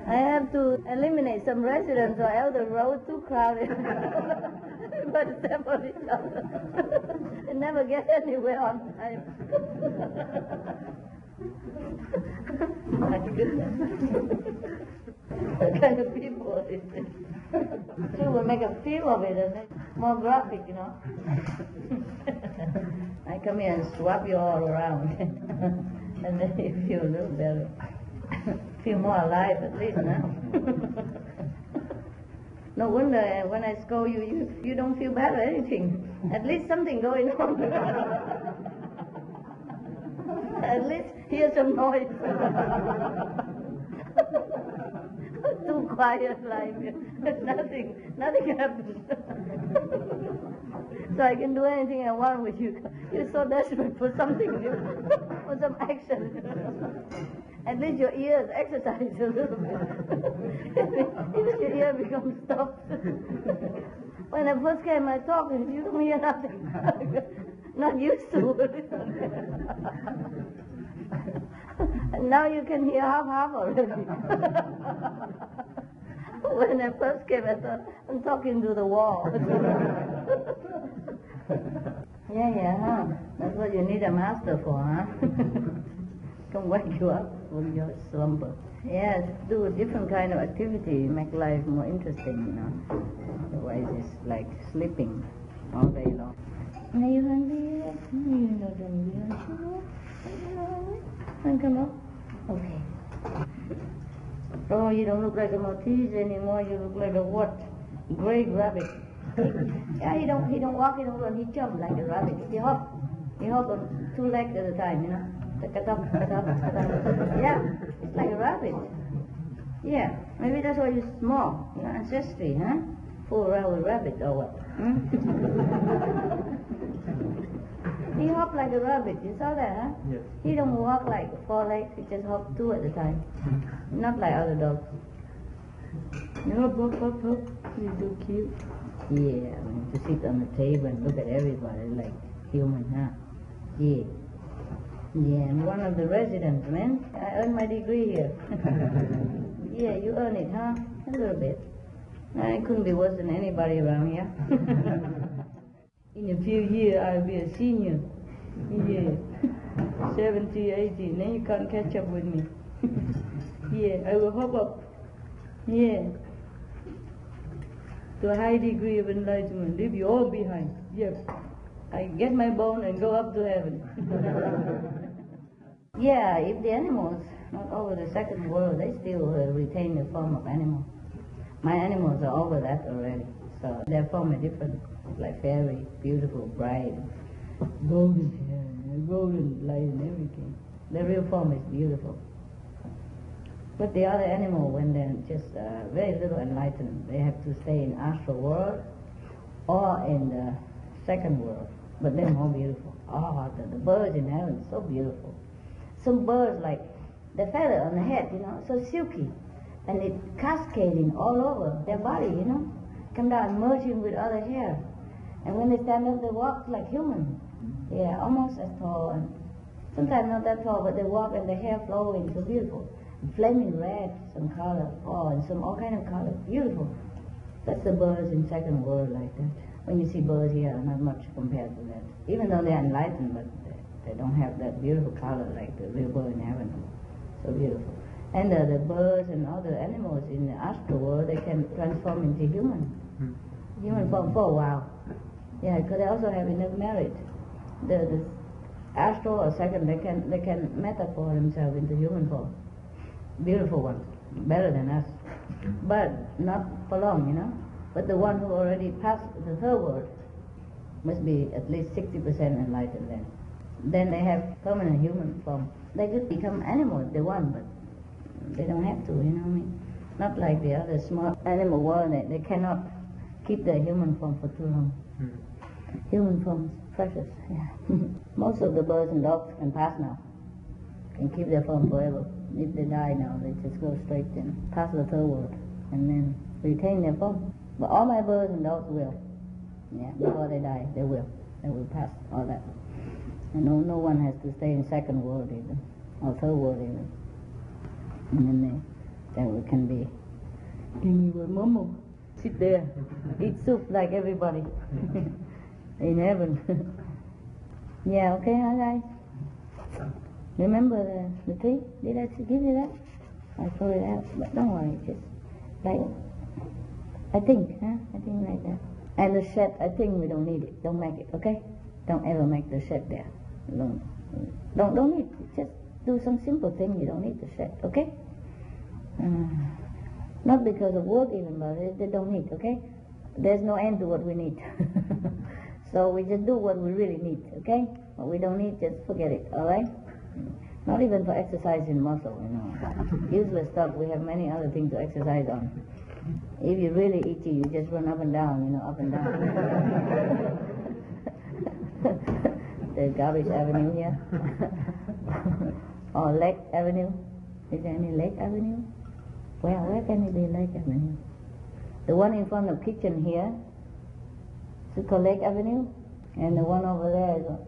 I have to eliminate some residents or else the road too crowded. But step on each other. They never get anywhere on time. My goodness. What kind of people is this? So we'll make a film of it and make more graphic, you know. I come here and swap you all around. And then you feel a little better. Feel more alive at least, huh? No wonder when I scold you, you don't feel bad or anything. At least something going on. At least hear some noise. Too quiet, like nothing happens. So I can do anything I want with you. You're so desperate for something new, for some action. At least your ears exercise a little bit. Even your ear becomes stopped. When I first came, I talked and you don't hear nothing. Not used to it. And now you can hear half already. When I first came, I thought, I'm talking to the wall. Yeah, huh? That's what you need a master for, huh? Can wake you up from your slumber. Yes, do a different kind of activity, make life more interesting, you know. Otherwise it's like sleeping all day long. Are you hungry yet? You're not hungry, aren't you? And come up. Okay. Oh, you don't look like a Maltese anymore. You look like a what? Gray rabbit. Yeah, he don't walk, he don't run. He jump like a rabbit. He hop on 2 legs at a time, you know. Yeah, it's like a rabbit. Yeah, maybe that's why you're small. Your ancestry, huh? Full around with rabbit or what? He hop like a rabbit. You saw that, huh? Yes. He don't walk like 4 legs. He just hop 2 at a time. Not like other dogs. Hop. He's so cute. Yeah, I mean, to sit on the table and look at everybody like human, huh? Yeah. Yeah, I'm one of the residents, man. I earned my degree here. Yeah, you earn it, huh? A little bit. I couldn't be worse than anybody around here. In a few years, I'll be a senior. Yeah. 70, 80, then you can't catch up with me. Yeah, I will hop up. Yeah. To a high degree of enlightenment, leave you all behind. Yep. I get my bone and go up to heaven. Yeah, if the animals, not over the second world, they still retain the form of animal. My animals are over that already, so their form is different. It's like fairy, beautiful, bright, golden hair, golden light and everything. The real form is beautiful. But the other animal, when they're just very little enlightened, they have to stay in astral world or in the second world. But they're more beautiful. Oh, the birds in heaven, so beautiful. Some birds, like the feather on the head, you know, so silky. And it cascading all over their body, you know. Come down, merging with other hair. And when they stand up, they walk like human. Yeah, almost as tall. And sometimes not that tall, but they walk and the hair flowing, so beautiful. Flaming red, some color, oh, and some all kind of color, beautiful. That's the birds in second world like that. When you see birds here, not much compared to that. Even though they're enlightened, but they don't have that beautiful color like the real bird in heaven. So beautiful. And the birds and other animals in the astral world, they can transform into human form for a while. Yeah, because they also have enough merit. The astral or second, they can metaphor themselves into human form. Beautiful ones, better than us, but not for long, you know. But the one who already passed the third world must be at least 60% enlightened then. Then they have permanent human form. They could become animals if they want, but they don't have to, you know what I mean? Not like the other small animal world, they cannot keep their human form for too long. Human form is precious, yeah. Most of the birds and dogs can pass now, can keep their form forever. If they die now, they just go straight and pass the third world and then retain their form. But all my birds and dogs will. Yeah, before they die, they will. They will pass all that. And no one has to stay in second world even, or third world even. And then they then we can be. And we will momo, sit there, eat soup like everybody in heaven. Yeah, okay, huh, guys? Remember the tree? Did I give you that? I threw it out, but don't worry, just like, I think like that. And the shed, I think we don't need it. Don't make it, okay? Don't ever make the shed there. Don't need it. Just do some simple thing. You don't need the shed, okay? Not because of work even, but they don't need, okay? There's no end to what we need. So we just do what we really need, okay? What we don't need, just forget it, all right? Not even for exercising muscle, you know. Useless stuff, we have many other things to exercise on. If you're really itchy, you just run up and down, you know, up and down. There's Garbage Avenue here. Or Lake Avenue. Is there any Lake Avenue? Where can it be Lake Avenue? The one in front of kitchen here, it's called Lake Avenue. And the one over there is what?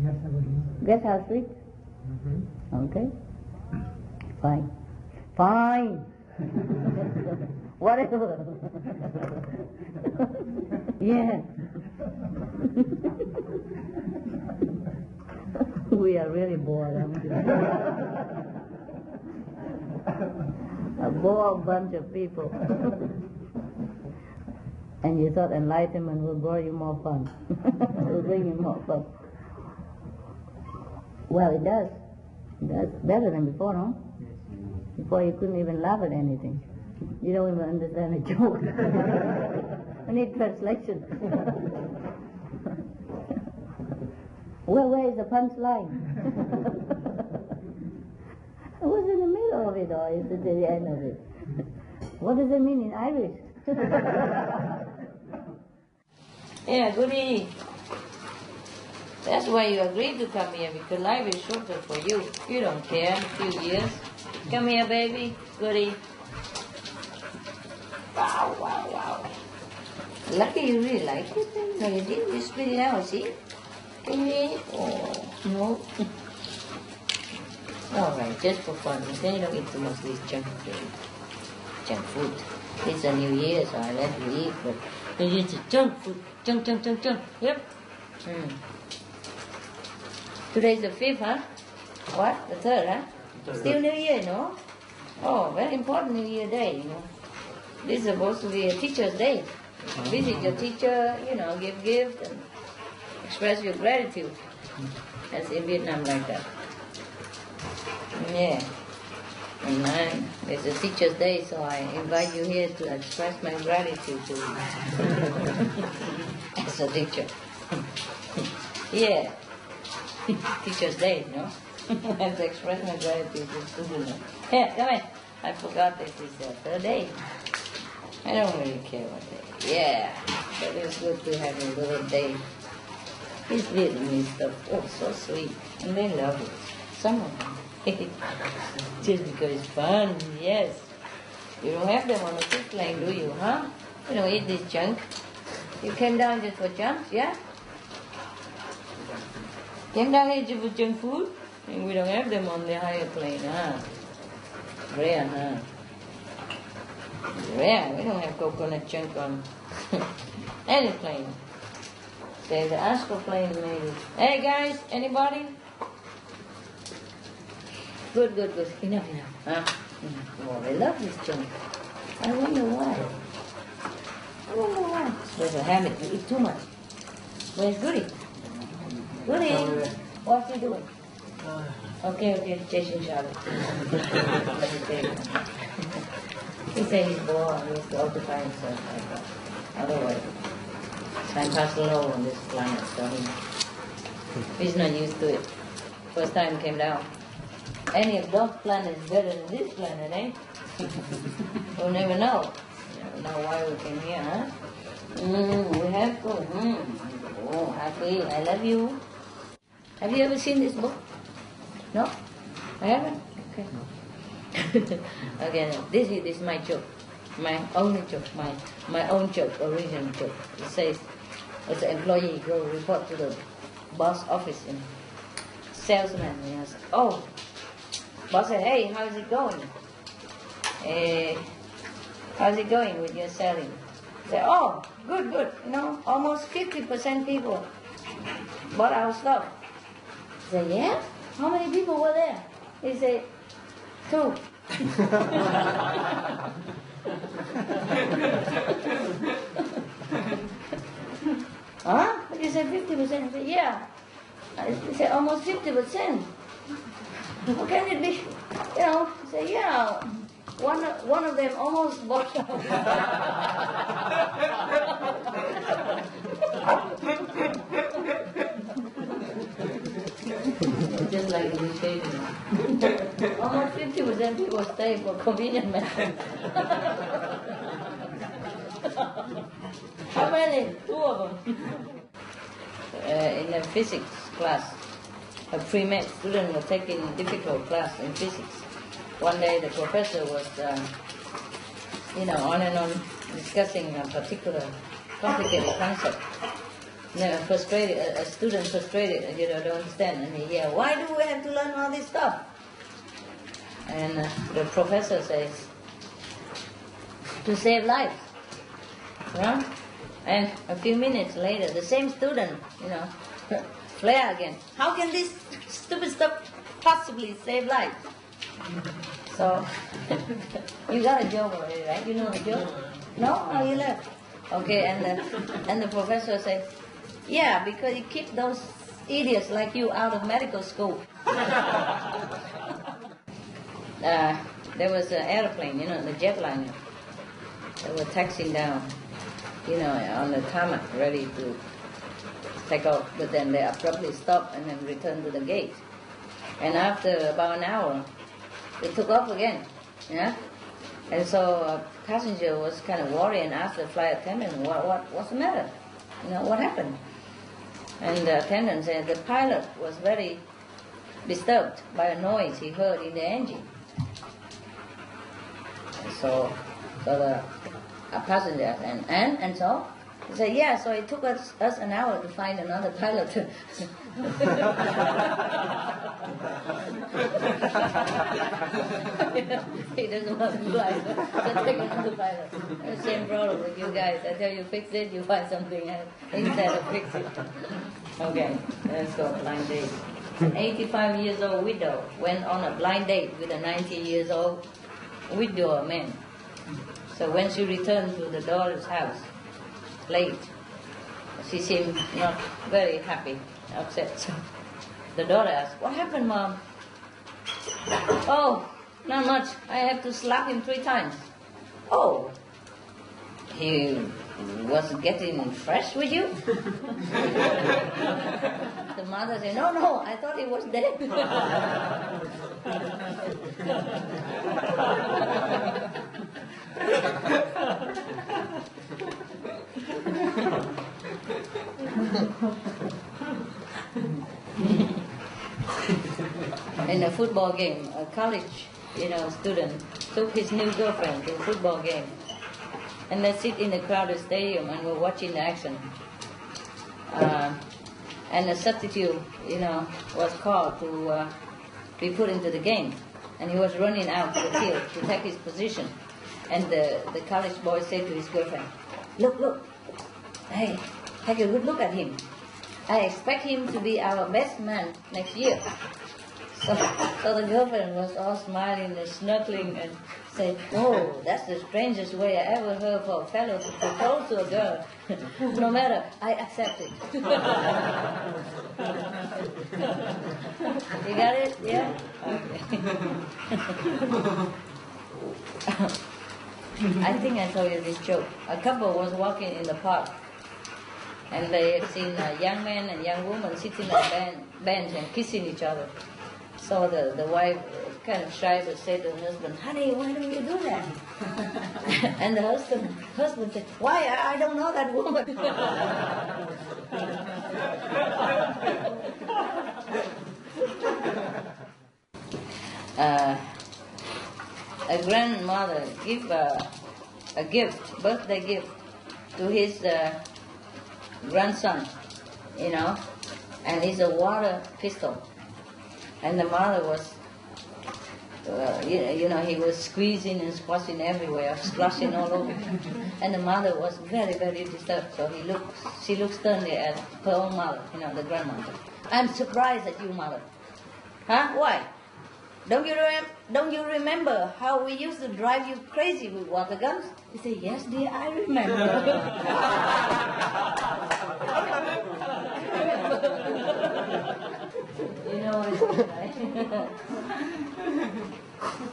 Guest Avenue. Guest House Street? Mm-hmm. Okay. Fine. Fine. Whatever. Yeah. We are really bored, aren't we? A bored bunch of people. And you thought enlightenment will bring you more fun. Will bring you more fun. Well, it does. It does. Better than before, no? Before you couldn't even laugh at anything. You don't even understand a joke. I need translation. Where is the punchline? I was in the middle of it, or is it at the end of it? What does it mean in Irish? Yeah, goody. That's why you agreed to come here, because life is shorter for you. You don't care, a few years. Come here, baby. Goody. Wow, wow, wow. Lucky you really like it. No, you didn't. You spit it out, see? Goody. Oh, no. All right, just for fun. Then you don't eat too much of this junk food. It's a new year, so I let you eat, but it's a junk food. Junk. Yep. Today's the 5th, huh? What? The 3rd, huh? Still New Year, no? Oh, very important New Year day, you know. This is supposed to be a teacher's day. Visit your teacher, you know, give gift and express your gratitude. That's in Vietnam like that. Yeah. And then it's a teacher's day, so I invite you here to express my gratitude to you. As a teacher. Yeah. Teacher's day, you know. I have to express my gratitude to students. Here, come in. I forgot this is the 3rd day. I don't really care what day. Yeah, but it's good to have a little day. It's Vietnamese stuff. Oh, so sweet. And they love it. Some of them. Just because it's fun, yes. You don't have them on the fish plane, do you, huh? You don't eat this junk. You came down just for junk, yeah? Came down here just for junk food? And we don't have them on the higher plane, huh? Rare, huh? Rare. We don't have coconut junk on any plane. There's the astral plane maybe. Hey guys, anybody? Good. Enough. Huh? Oh, I love this junk. I wonder why. There's a habit. You eat too much. Where's Goody? Goody, what's he doing? Okay, chasing Charlotte. He said he's bored. He has to occupy himself like that. Otherwise, time passes slow on this planet, so he's not used to it. First time came down. Any of those planets is better than this planet, eh? We'll never know. Never know why we came here, huh? We have to. Oh, happy. I love you. Have you ever seen this book? No? I haven't? Okay. Okay, this is my joke. My only joke. My own joke, original joke. It says, as an employee, go report to the boss office and salesman. And he says, oh, boss said, hey, how's it going? how's it going with your selling? Say, oh, good, good. You know, almost 50% people bought our stuff. Say, yeah? How many people were there? He said, 2. Huh? You said 50%? I said, yeah. He said, almost 50%. How can it be? You know, I said, yeah. One of them almost bought out. Just like initiation. Almost 50% people stay for convenient methods. How many? 2 of them. In a physics class, a pre-med student was taking a difficult class in physics. One day the professor was, on and on discussing a particular complicated concept. Frustrated, a student frustrated, don't understand. And he, why do we have to learn all this stuff? And the professor says, to save lives. And a few minutes later, the same student, flare again. How can this stupid stuff possibly save lives? So, you got a joke already, right? You know the joke? No? Oh, you left. Okay, and the professor said, yeah, because you keep those idiots like you out of medical school. There was an airplane, the jetliner. They were taxiing down, on the tarmac, ready to take off. But then they abruptly stopped and then returned to the gate. And after about an hour, they took off again, And so a passenger was kind of worried and asked the flight attendant, what's the matter? What happened? And the attendant said the pilot was very disturbed by a noise he heard in the engine. So the passenger asked, and so? He said, yeah, so it took us an hour to find another pilot. He doesn't want to fly, so take another pilot. The same problem with you guys. I tell you fix it, you find something else instead of fix it. Okay, let's go blind date. An 85 years old widow went on a blind date with a 90 years old widower man. So when she returned to the daughter's house, late, she seemed not very happy, upset. So the daughter asked, what happened, Mom? Oh, not much. I have to slap him 3 times. Oh, he was getting fresh with you? The mother said, no, I thought he was dead. In a football game, a college, student took his new girlfriend to a football game, and they sit in a crowded stadium and were watching the action. And a substitute, was called to be put into the game, and he was running out to the field to take his position. And the college boy said to his girlfriend, look, hey, take a good look at him. I expect him to be our best man next year. So the girlfriend was all smiling and snuggling and said, oh, that's the strangest way I ever heard for a fellow to propose to a girl. No matter, I accept it. You got it? Yeah? Okay. I think I told you this joke. A couple was walking in the park, and they had seen a young man and young woman sitting on a bench and kissing each other. So the wife, kind of shy, but said to the husband, honey, why don't you do that? And the husband said, why? I don't know that woman. A grandmother give a gift, birthday gift, to his grandson, and it's a water pistol. And the mother was you know, he was squeezing and squashing everywhere, splashing all over. And the mother was very, very disturbed. So she looked sternly at her own mother, you know, the grandmother. I'm surprised at you, mother. Huh? Why? Don't you remember how we used to drive you crazy with water guns? He said, yes, dear, I remember. You know what it's like.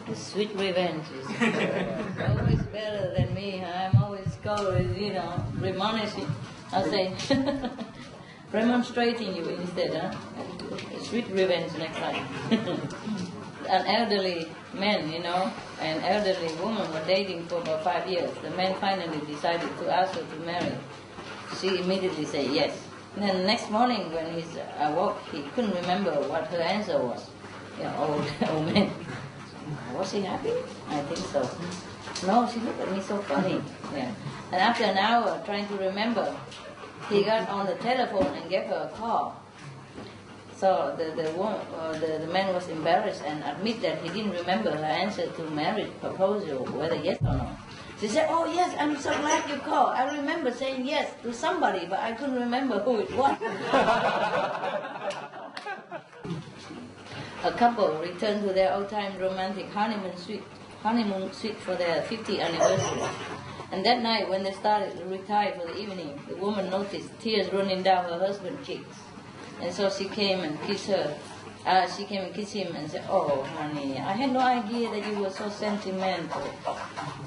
The sweet revenge is always better than me. I'm always you know, remonishing. I'll say, remonstrating you instead, huh? Sweet revenge next time. An elderly man, you know, an elderly woman were dating for about 5 years. The man finally decided to ask her to marry. She immediately said yes. And then the next morning when he awoke, he couldn't remember what her answer was. You know, old man. Was he happy? I think so. No, she looked at me so funny. Yeah. And after an hour trying to remember, he got on the telephone and gave her a call. So the man was embarrassed and admitted that he didn't remember her answer to marriage proposal, whether yes or no. She said, oh yes, I'm so glad you called. I remember saying yes to somebody, but I couldn't remember who it was. A couple returned to their old-time romantic honeymoon suite for their 50th anniversary. And that night, when they started to retire for the evening, the woman noticed tears running down her husband's cheeks. And so she came and kissed her. She came and kissed him and said, oh, honey, I had no idea that you were so sentimental.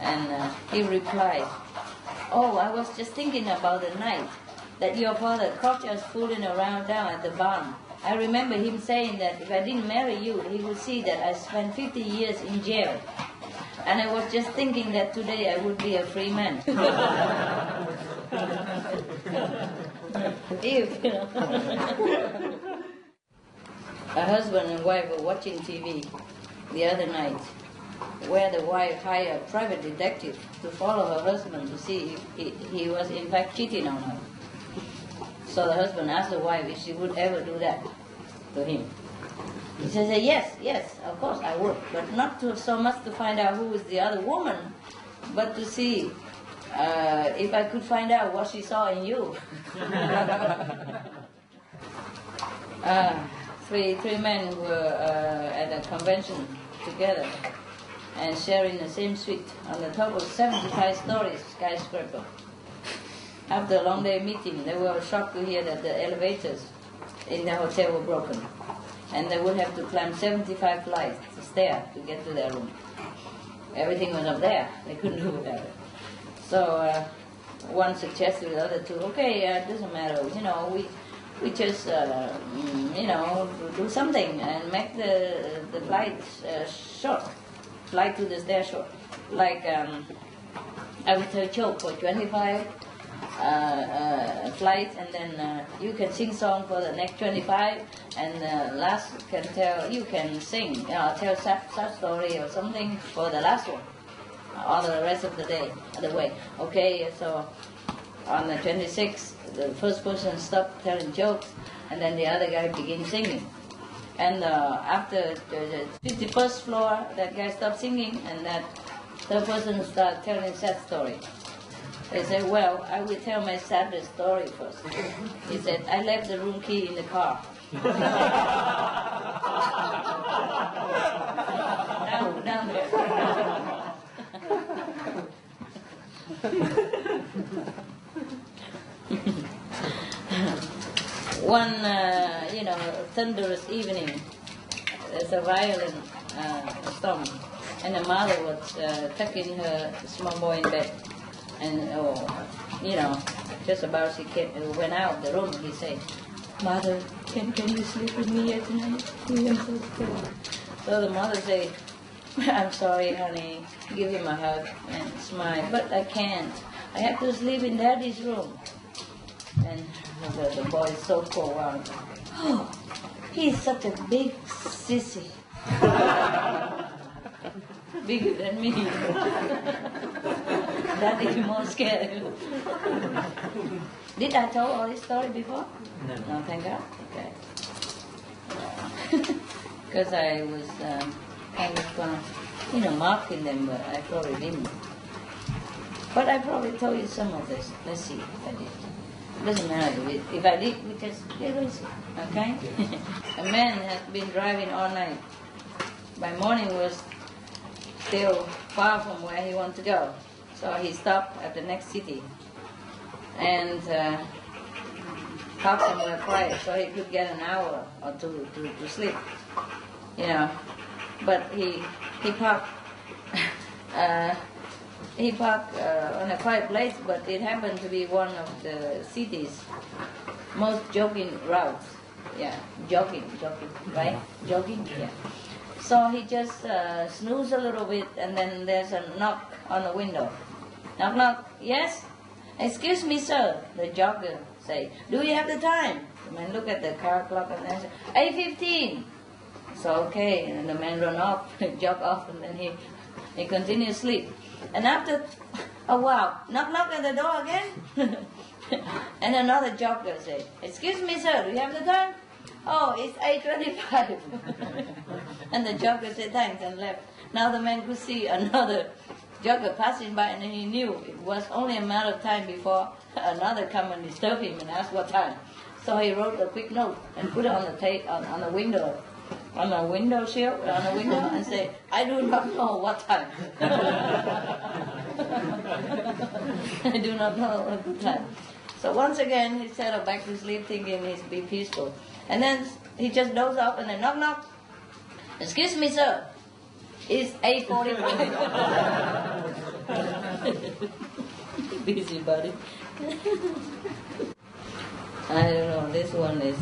And he replied, oh, I was just thinking about the night that your father caught us fooling around down at the barn. I remember him saying that if I didn't marry you, he would see that I spent 50 years in jail. And I was just thinking that today I would be a free man. If, you know. A husband and wife were watching TV the other night, where the wife hired a private detective to follow her husband to see if he was in fact cheating on her. So the husband asked the wife if she would ever do that to him. She said, yes, of course I would, but not so much to find out who is the other woman, but to see if I could find out what she saw in you. Three men were at a convention together and sharing the same suite on the top of 75-story skyscraper. After a long day meeting, they were shocked to hear that the elevators in the hotel were broken, and they would have to climb 75 flights of stairs to get to their room. Everything was up there. They couldn't do without it. So one suggested to the other two, okay, it doesn't matter, you know, we just, you know, do something and make the flight short, flight to the stair short. Like, I would tell joke for 25 flights, and then you can sing song for the next 25, and last you can sing, you know, tell sad story or something for the last one, all the rest of the day, the way. Okay, so on the 26th, the first person stopped telling jokes, and then the other guy began singing. And after the 51st floor, that guy stopped singing, and that third person started telling a sad story. They said, well, I will tell my saddest story first. He said, I left the room key in the car. down there. One, you know, thunderous evening, there's a violent storm, and the mother was tucking her small boy in bed, and you know, just about she went out of the room, he said, "Mother, can you sleep with me at night? I'm so scared." So the mother said, "I'm sorry, honey." Give him a hug and smile, "But I can't. I have to sleep in Daddy's room." And the boy is so forward. "Oh, he's such a big sissy." Bigger than me. Daddy more scared. Did I tell all this story before? No, thank God. Okay. Because I was kind of, mocking them, but I probably didn't. But I probably told you some of this. Let's see if I did. It doesn't matter. If I did, we just erase it, okay? A man had been driving all night. By morning was still far from where he wanted to go. So he stopped at the next city and parked somewhere quiet so he could get an hour or two to sleep, But he parked on a quiet place, but it happened to be one of the city's most jogging routes. Yeah, jogging, right? Jogging, yeah. So he just snoozed a little bit, and then there's a knock on the window. Knock, knock. Yes? Excuse me, sir. The jogger say, do you have the time? The man look at the car clock and then say, 8:15. So okay, and the man run off, jog off, and then he continued sleep. And after a while, knock, knock at the door again. And another jogger say, excuse me, sir, do you have the time? Oh, it's 8:25. And the jogger said thanks and left. Now the man could see another jogger passing by, and he knew it was only a matter of time before another come and disturb him and ask what time. So he wrote a quick note and put it on the window, on the window sill, on the window, and say, I do not know what time. I do not know what time. So once again, he settled back to sleep, thinking he's be peaceful. And then he just dozed off, and then knock, knock. Excuse me, sir. It's 8:45. Busy body. I don't know, this one is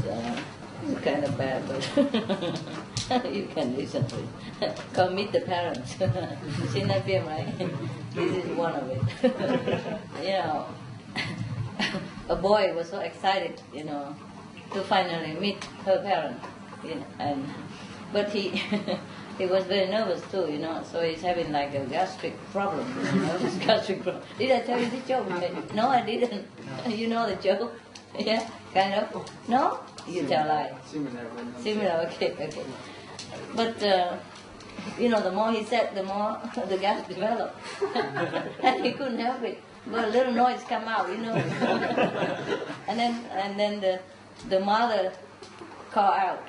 kind of bad, but you can listen to it. Come meet the parents. Seen that film, right? This is one of it. A boy was so excited, to finally meet her parents. But he he was very nervous too, so he's having like a gastric problem, gastric problem. Did I tell you the joke? No, I didn't. You know the joke? Yeah, kind of. No? You tell lie. Similar, okay. But, the more he said, the more the gas developed. And he couldn't help it. But a little noise come out, And then the mother called out,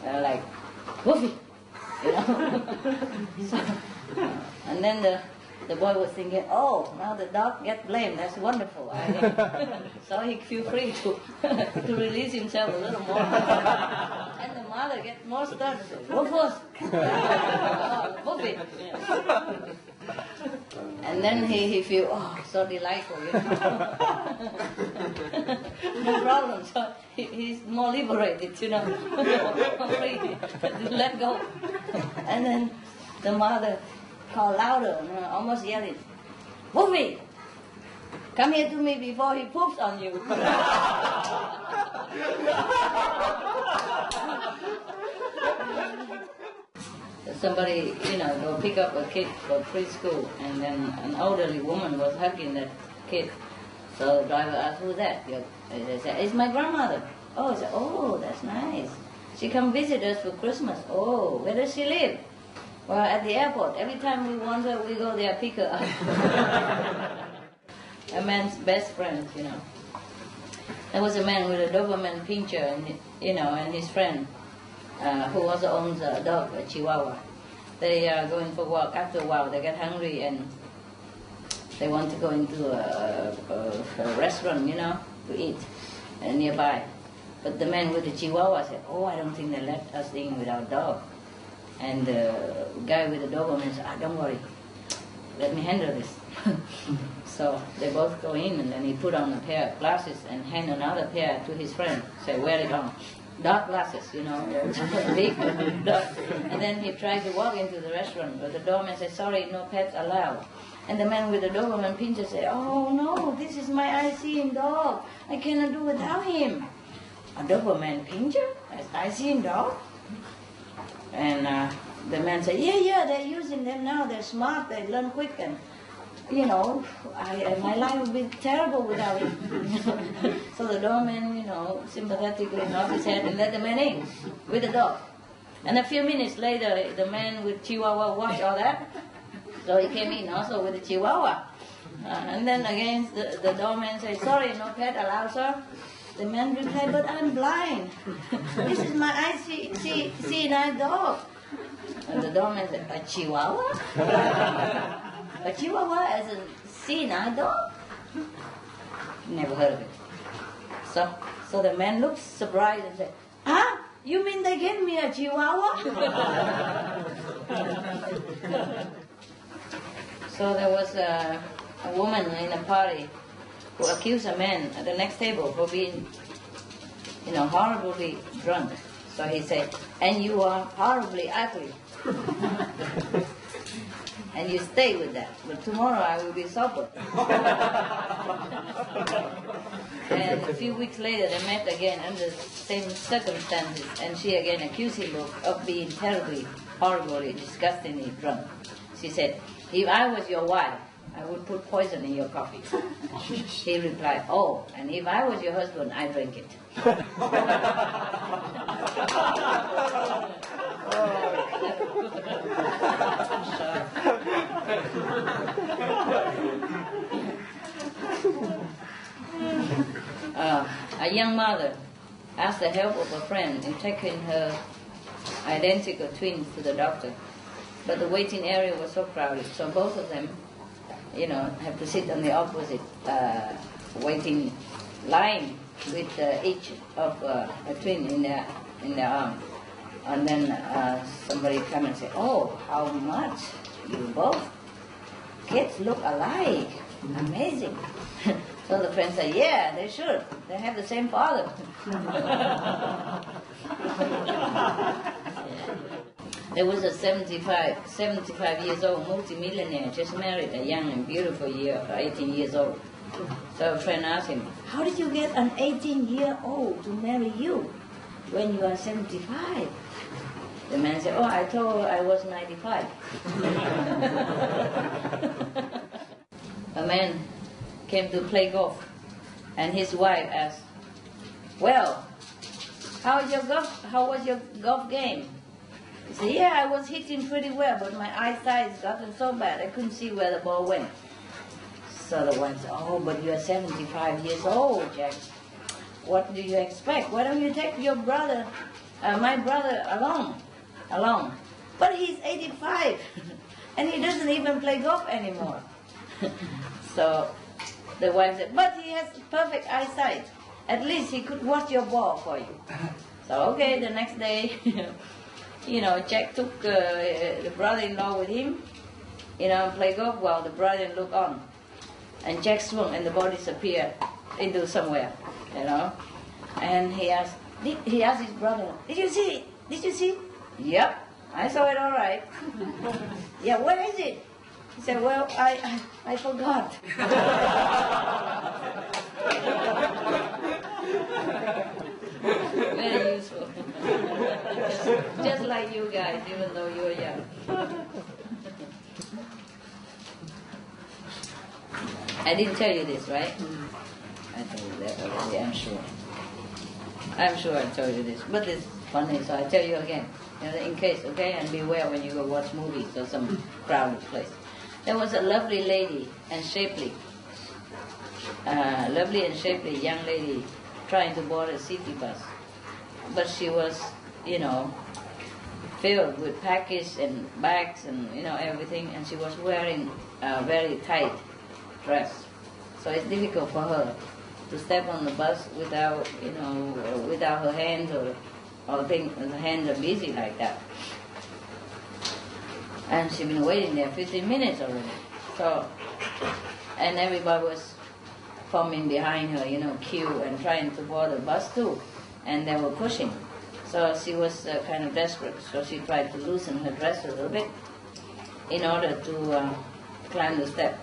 like, woofy, So, and then the boy was thinking, oh, now the dog gets blamed. That's wonderful. So he feel free to release himself a little more. And the mother gets more stern. Woof, woof. Woof it. And then he feel, oh, so delightful. No problem. So he's more liberated, free. Let go. And then the mother called louder, almost yelling, Woofy, come here to me before he poops on you. Somebody, go pick up a kid for preschool, and then an elderly woman was hugging that kid. So the driver asked, who's that? They said, it's my grandmother. Oh, he said, oh, that's nice. She come visit us for Christmas. Oh, where does she live? Well, at the airport. Every time we want her, we go there, pick her up. A man's best friend, There was a man with a Doberman Pinscher, and his friend, who also owns a dog, a Chihuahua. They are going for a walk. After a while, they get hungry and they want to go into a restaurant, to eat nearby. But the man with the Chihuahua said, oh, I don't think they let us in with our dog. And the guy with the Doberman said, don't worry, let me handle this. So they both go in, and then he put on a pair of glasses and hand another pair to his friend. Say, wear it on. Dark glasses, big dark. And then he tried to walk into the restaurant, but the doorman said, sorry, no pets allowed. And the man with the Doberman Pinscher said, oh no, this is my I-seeing dog. I cannot do without him. A Doberman Pinscher? An I-seeing dog? And the man said, yeah, they're using them now. They're smart. They learn quick. And, my life would be terrible without it. So the doorman, sympathetically nodded his head and let the man in with the dog. And a few minutes later, the man with Chihuahua watched all that. So he came in also with the Chihuahua. And then again, the doorman said, sorry, no pet allowed, sir. The man replied, but I'm blind. This is my seeing eye dog. And the doorman said, a Chihuahua? A Chihuahua as a seeing eye dog? Never heard of it. So the man looked surprised and said, huh? You mean they gave me a Chihuahua? So there was a woman in a party who accused a man at the next table for being, horribly drunk. So he said, and you are horribly ugly. And you stay with that. But tomorrow I will be sober. And a few weeks later they met again under the same circumstances, and she again accused him of being terribly, horribly, disgustingly drunk. She said, if I was your wife, I would put poison in your coffee. He replied, oh, and if I was your husband, I'd drink it. A young mother asked the help of a friend in taking her identical twins to the doctor. But the waiting area was so crowded, so both of them, have to sit on the opposite waiting line with each of a twin in their arm. And then somebody come and say, oh, how much you both kids look alike. Amazing. So the friend said, yeah, they should. They have the same father. There was a 75 years old multimillionaire just married a young and beautiful 18 years old. So a friend asked him, how did you get an 18-year-old to marry you when you are 75? The man said, oh, I told her I was 95. A man came to play golf, and his wife asked, well, how was your golf game? He said, yeah, I was hitting pretty well, but my eyesight has gotten so bad I couldn't see where the ball went. So the wife said, oh, but you're 75 years old, Jack. What do you expect? Why don't you take your brother, my brother, along? But he's 85, and he doesn't even play golf anymore. So the wife said, but he has perfect eyesight. At least he could watch your ball for you. So, okay, the next day, Jack took the brother-in-law with him, play golf while the brother looked on. And Jack swung and the ball disappeared into somewhere, And he asked his brother, did you see it? Did you see it? Yep, I saw it all right. Yeah, where is it? He said, well, I forgot. Very useful. Just like you guys, even though you're young. I didn't tell you this, right? I told you that already, I'm sure. I'm sure I told you this, but it's funny, so I tell you again, in case, okay? And beware when you go watch movies or some crowded place. There was a lovely lady and shapely young lady trying to board a city bus. But she was, filled with packages and bags and, everything, and she was wearing a very tight dress. So it's difficult for her to step on the bus without, without her hands or her hands are busy like that. And she'd been waiting there 15 minutes already. So, and everybody was forming behind her, queue and trying to board the bus too. And they were pushing. So she was kind of desperate. So she tried to loosen her dress a little bit in order to climb the step,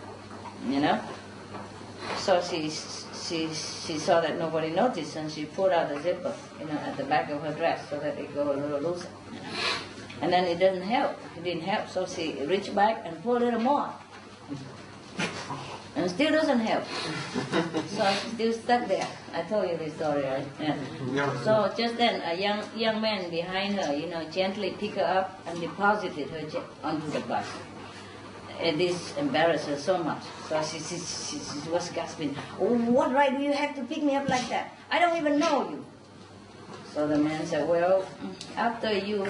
So she saw that nobody noticed, and she pulled out the zipper, at the back of her dress so that it go a little looser. And then it didn't help. It didn't help, so she reached back and pulled a little more. And still doesn't help. So I'm still stuck there. I told you this story, right? Yeah. So just then, a young man behind her, gently picked her up and deposited her onto the bus. And this embarrassed her so much. So she was gasping, "Oh, what right do you have to pick me up like that? I don't even know you." So the man said, "Well, after you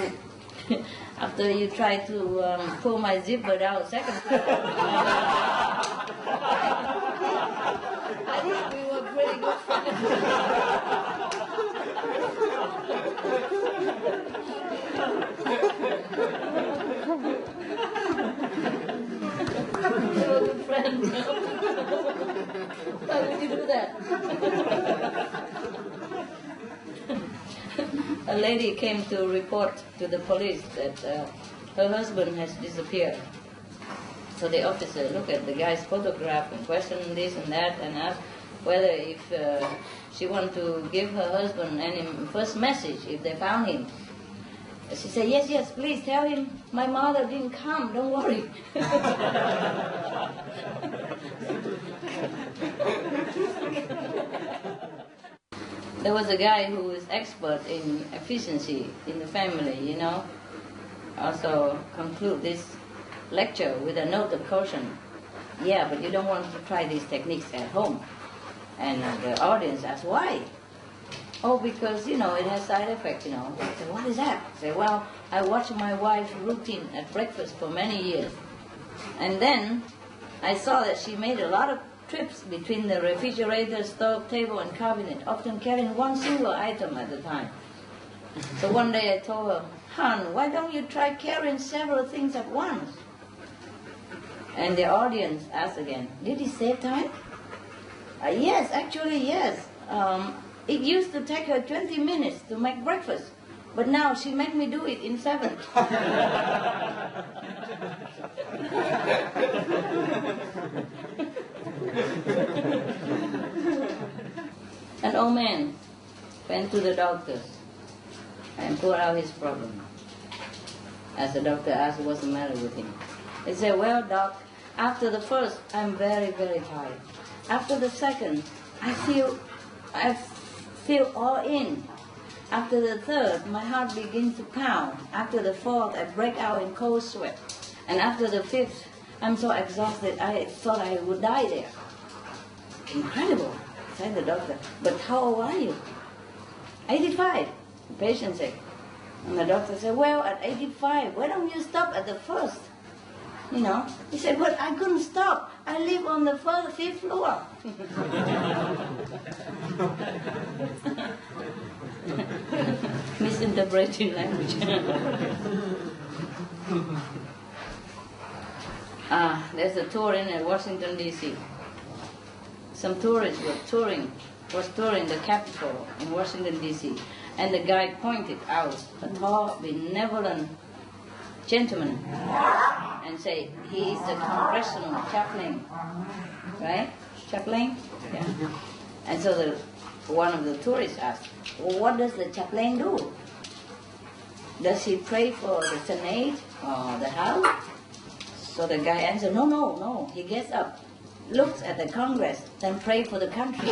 try to pull my zipper out second time, I think we were pretty good friends." We were good friends. Why would you do that? A lady came to report to the police that her husband has disappeared. So the officer looked at the guy's photograph and questioned this and that and asked whether if she wanted to give her husband any first message if they found him. She said, yes, please tell him my mother didn't come, don't worry. There was a guy who was expert in efficiency in the family, Also conclude this lecture with a note of caution. Yeah, but you don't want to try these techniques at home. And the audience asked, why? Oh, because, it has side effects, I said, what is that? I said, well, I watched my wife's routine at breakfast for many years. And then I saw that she made a lot of trips between the refrigerator, stove, table, and cabinet, often carrying one single item at a time. So one day I told her, hon, why don't you try carrying several things at once? And the audience asked again, did he save time? Yes, actually, yes. It used to take her 20 minutes to make breakfast, but now she makes me do it in 7. An old man went to the doctor and poured out his problem. As the doctor asked what's the matter with him, he said, well, doc, after the first, I'm very, very tired. After the second, I feel all in. After the third, my heart begins to pound. After the fourth, I break out in cold sweat. And after the fifth, I'm so exhausted, I thought I would die there. Incredible, said the doctor. But how old are you? 85, the patient said. And the doctor said, well, at 85, why don't you stop at the first? He said, but I couldn't stop. I live on the 5th floor. Misinterpreting language. There's a tour in Washington, D.C. Some tourists was touring the Capitol in Washington, D.C. And the guide pointed out a tall, benevolent gentleman and say, he is the congressional chaplain. Right? Chaplain? Yeah. And so one of the tourists asked, well, what does the chaplain do? Does he pray for the Senate or the House? So the guy answered, no. He gets up, looks at the Congress, then prays for the country.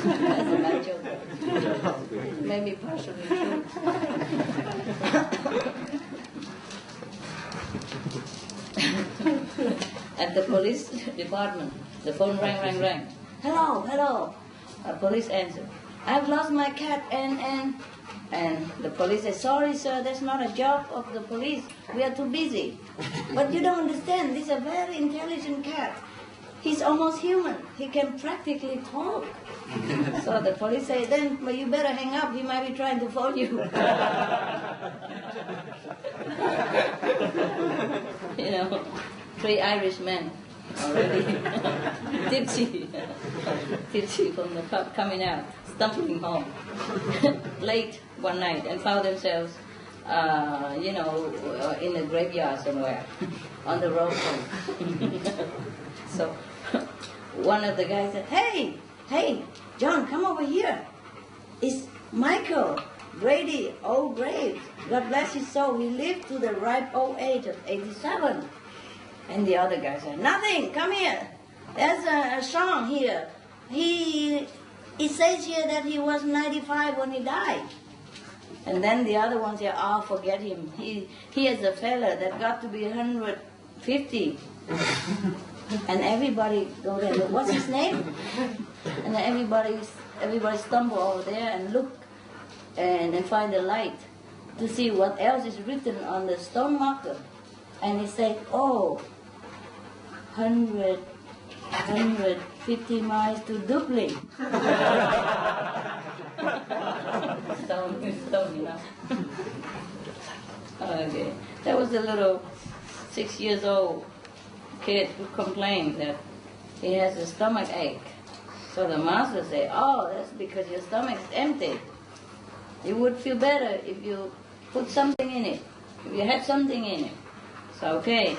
That's a bad joke. Maybe partially true. At the police department, the phone rang. Hello. A police answered. I've lost my cat and the police said, sorry sir, that's not a job of the police. We are too busy. But you don't understand, this is a very intelligent cat. He's almost human. He can practically talk. So the police say, then well, you better hang up. He might be trying to phone you. Three Irish men already tipsy from the pub coming out, stumbling home late one night and found themselves, in a graveyard somewhere on the road home. So one of the guys said, hey, John, come over here. It's Michael. Brady, old brave. God bless his soul. He lived to the ripe old age of 87. And the other guy said, nothing, come here. There's a song here. It says here that he was 95 when he died. And then the other one said, oh, forget him. He is a fella that got to be 150. And everybody go there, look, what's his name? And everybody stumble over there and look and find the light to see what else is written on the stone marker. And he said, oh, 150 miles to Dublin. Stone, you know. Okay. There was a little 6 years old kid who complained that he has a stomach ache. So the master said, oh, that's because your stomach is empty. You would feel better if you put something in it, if you had something in it. So, okay.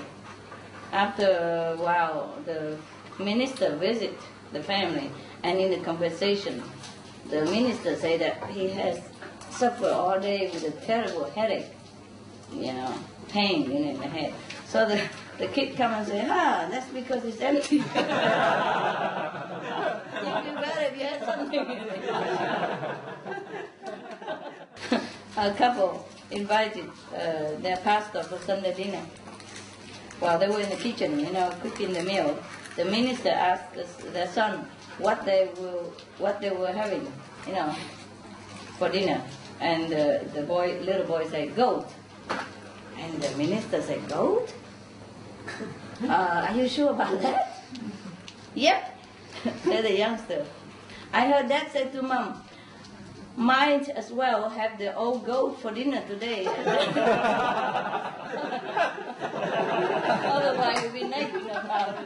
After a while, the minister visit the family, and in the conversation, the minister said that he has suffered all day with a terrible headache, pain in the head. So the kid come and say, that's because it's empty. You feel better if you had something in it. A couple invited their pastor for Sunday dinner. While they were in the kitchen, cooking the meal, the minister asked their son what they were having, for dinner. And the little boy said, goat. And the minister said, goat? Are you sure about that? Yep, said the youngster. I heard Dad say to Mom, might as well have the old goat for dinner today. Otherwise you'll be naked about it.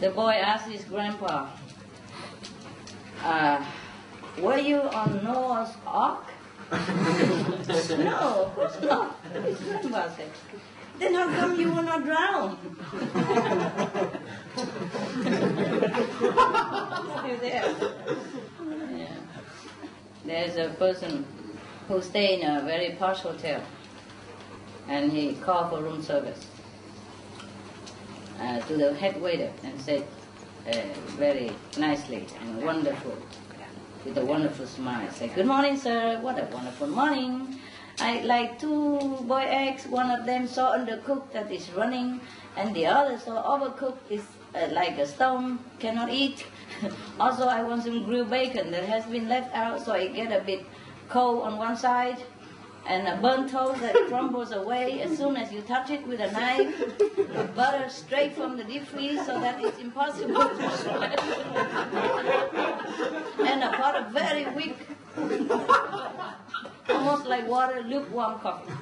The boy asked his grandpa, were you on Noah's Ark? No, of course not. His grandpa said, then how come you will not drown? Still there. Yeah. There's a person who stay in a very posh hotel, and he called for room service to the head waiter and said very nicely and wonderful, with a wonderful smile, said, good morning, sir, what a wonderful morning. I like 2 boiled eggs, one of them so undercooked that is running, and the other so overcooked is like a stone, cannot eat. Also, I want some grilled bacon that has been left out, so it get a bit cold on one side, and a burnt toast that crumbles away as soon as you touch it with a knife, butter straight from the deep freeze so that it's impossible to shred, and a pot of very weak, almost like water, lukewarm coffee.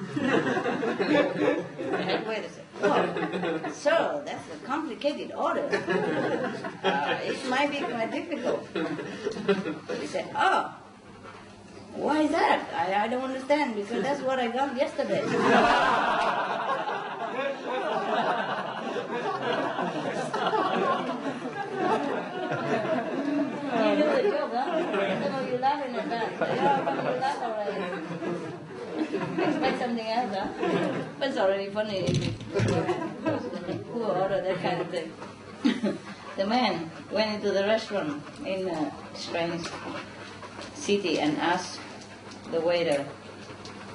And wait a second. Oh, sir, that's a complicated order. It might be quite difficult. He said, oh, why is that? I don't understand, because that's what I got yesterday. You knew the joke, huh? I don't know you're laughing at that. You laugh already. Expect something else, huh? But it's already funny if who ordered that kind of thing. The man went into the restaurant in a strange city and asked the waiter,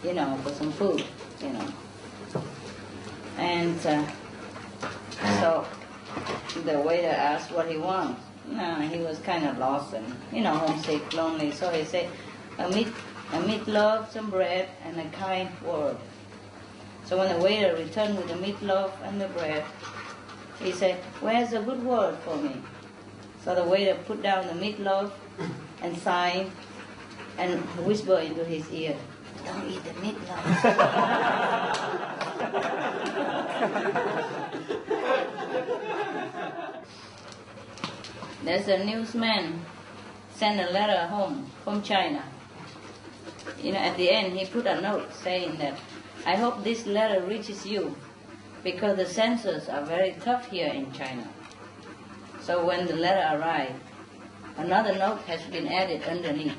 for some food, And so the waiter asked what he wants. He was kind of lost and, homesick, lonely. So he said, a meatloaf, some bread, and a kind word. So when the waiter returned with the meatloaf and the bread, he said, where's a good word for me? So the waiter put down the meatloaf and signed and whispered into his ear, don't eat the meatloaf. There's a newsman sent a letter home from China. At the end he put a note saying that, I hope this letter reaches you. because the censors are very tough here in China. So when the letter arrived, another note has been added underneath.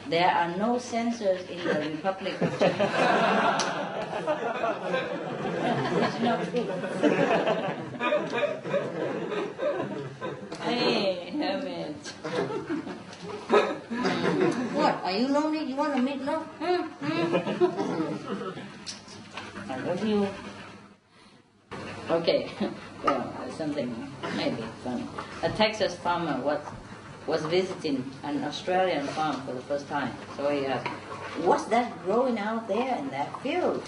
There are no censors in the Republic of China. It's not true. Hey, hermit. What? Are you lonely? You want to meet love? I love you. Okay. Well, something maybe funny. A Texas farmer was visiting an Australian farm for the first time. So he asked, "What's that growing out there in that field?"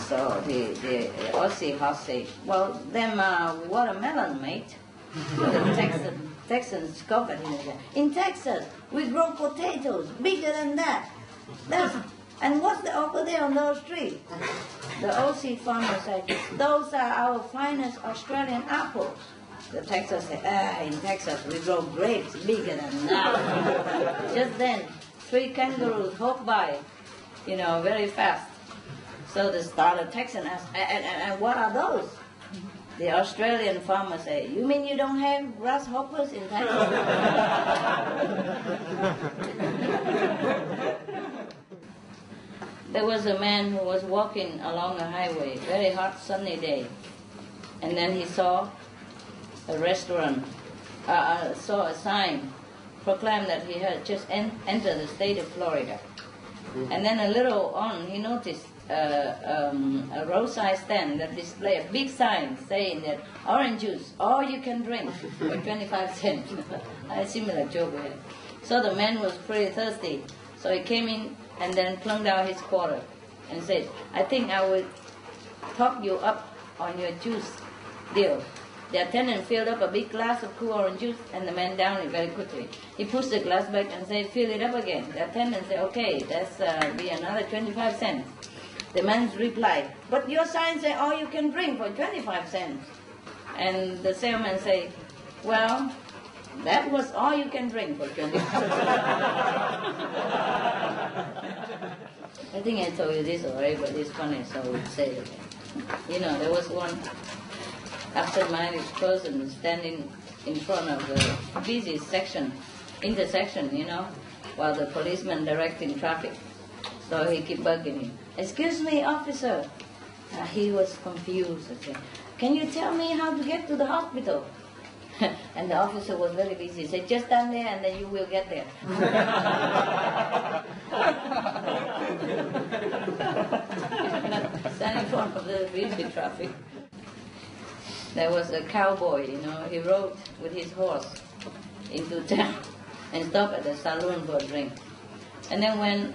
So the Aussie host said, "Well, them watermelon, mate." So the Texans scoffed at him and said, "In Texas, we grow potatoes bigger than that. And what's over there on those trees?" The Aussie farmer said, "Those are our finest Australian apples." The Texan said, "In Texas, we grow grapes bigger than that." Just then, 3 kangaroos hopped by, very fast. So the startled Texan asked, and what are those? The Australian farmer said, "You mean you don't have grasshoppers in Texas?" There was a man who was walking along a highway, very hot sunny day, and then he saw a restaurant, saw a sign proclaimed that he had just entered the state of Florida. And then a little on, he noticed a roadside stand that displayed a big sign saying that orange juice, all you can drink, for 25 cents. A similar joke we had. So the man was pretty thirsty, so he came in and then plunked out his quarter and said, "I think I will top you up on your juice deal." The attendant filled up a big glass of cool orange juice, and the man downed it very quickly. He pushed the glass back and said, "Fill it up again." The attendant said, "Okay, that's be another 25 cents. The man replied, "But your sign says all you can drink for 25 cents. And the salesman said, "Well, that was all you can drink for 25 cents. I think I told you this already, but it's funny, so we'll say it again. There was one absent-minded person standing in front of the busy intersection, while the policeman directing traffic. So he kept bugging him. "Excuse me, officer." He was confused. Okay. "Can you tell me how to get to the hospital?" And the officer was very busy. He said, "Just stand there and then you will get there." Stand in front of the busy traffic. There was a cowboy, he rode with his horse into town and stopped at the saloon for a drink. And then when,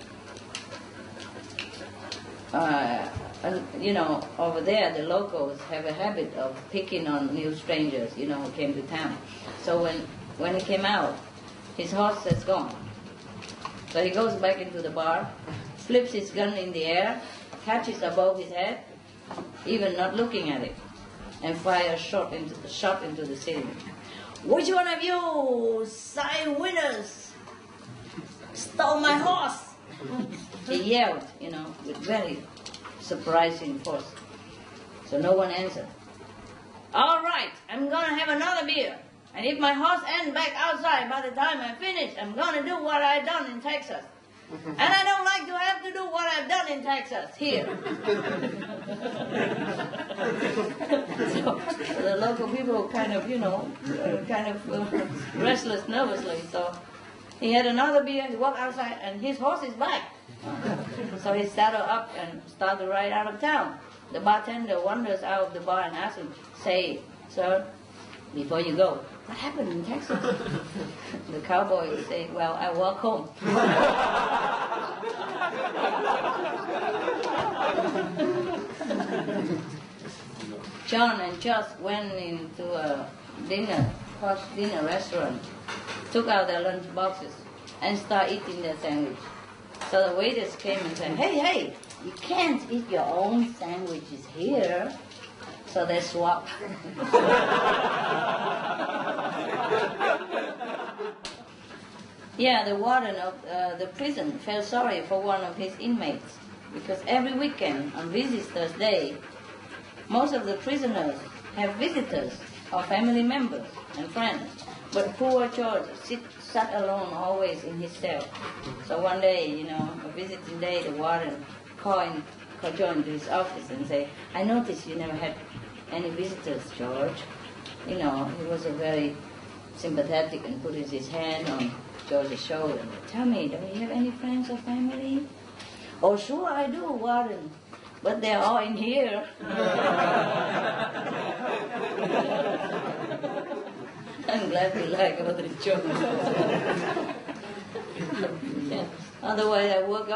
over there the locals have a habit of picking on new strangers, who came to town. So when he came out, his horse has gone. So he goes back into the bar, flips his gun in the air, catches above his head, even not looking at it, and fires a shot into the ceiling. "Which one of you sign winners stole my horse?" He yelled, with very surprising force. So no one answered. "All right, I'm going to have another beer. And if my horse ends back outside by the time I finish, I'm going to do what I've done in Texas. And I don't like to have to do what I've done in Texas here." So the local people kind of restless, nervously. So he had another beer, he walked outside, and his horse is back. So he saddled up and started to ride out of town. The bartender wanders out of the bar and asks him, "Say, sir, before you go, what happened in Texas?" The cowboy would say, "Well, I walk home." John and Josh went into a posh dinner restaurant, took out their lunch boxes, and started eating their sandwich. So the waiters came and said, Hey, you can't eat your own sandwiches here." So they swapped. Yeah, the warden of the prison felt sorry for one of his inmates because every weekend on Visitors' Day, most of the prisoners have visitors or family members and friends. But poor George sat alone always in his cell. So one day, a visiting day, the warden called George into his office and said, I noticed you never had any visitors, George. He was a very sympathetic and put his hand on George's shoulder. Tell me, do you have any friends or family? Oh, sure I do, warden. But they're all in here. I'm glad you like all the jokes. Yeah. Otherwise, I work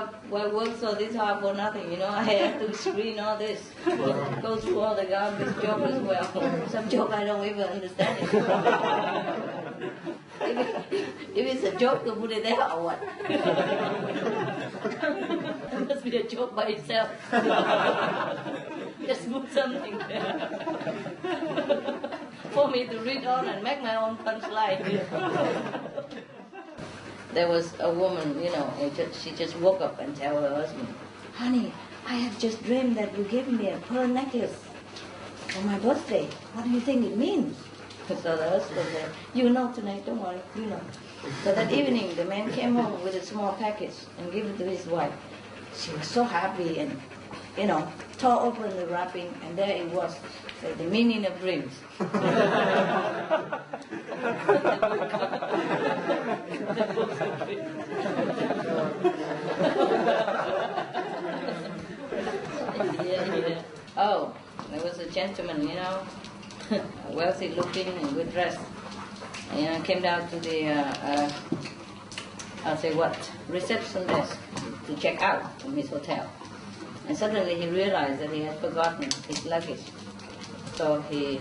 so this hard for nothing. I have to screen all this, go through all the garbage joke as well. Some joke I don't even understand it. If it's a joke, to put it there or what? It must be a joke by itself. Just put something there for me to read on and make my own punchline. There was a woman, she just woke up and tell her husband, honey, I have just dreamed that you gave me a pearl necklace for my birthday. What do you think it means? So the husband said, tonight, don't worry, So that evening, the man came home with a small package and gave it to his wife. She was so happy and, tore open the wrapping, and there it was, the meaning of dreams. Yeah. Oh, there was a gentleman, wealthy looking and good dressed. Came down to the, reception desk to check out from his hotel. And suddenly he realized that he had forgotten his luggage. So he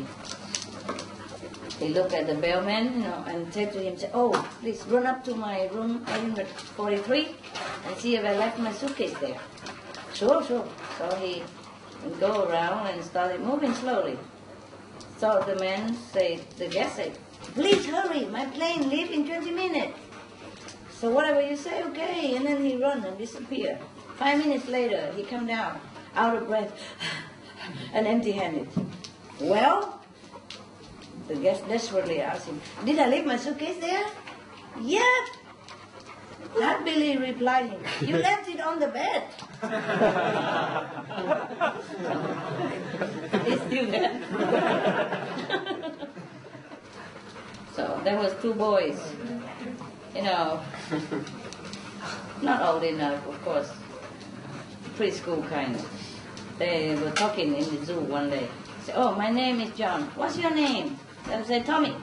looked at the bellman, and said to him, oh, please run up to my room 843 and see if I left my suitcase there. Sure. So he would go around and started moving slowly. So the guest said, please hurry, my plane leaves in 20 minutes. So whatever you say, okay. And then he run and disappear. 5 minutes later, he come down, out of breath, and empty-handed. Well, the guest desperately asked him, did I leave my suitcase there? Yeah. Happily replied him, you left it on the bed. He's still there. So there was two boys, not old enough, of course, preschool kind of. They were talking in the zoo one day. Say, oh, my name is John. What's your name? They said, Tommy.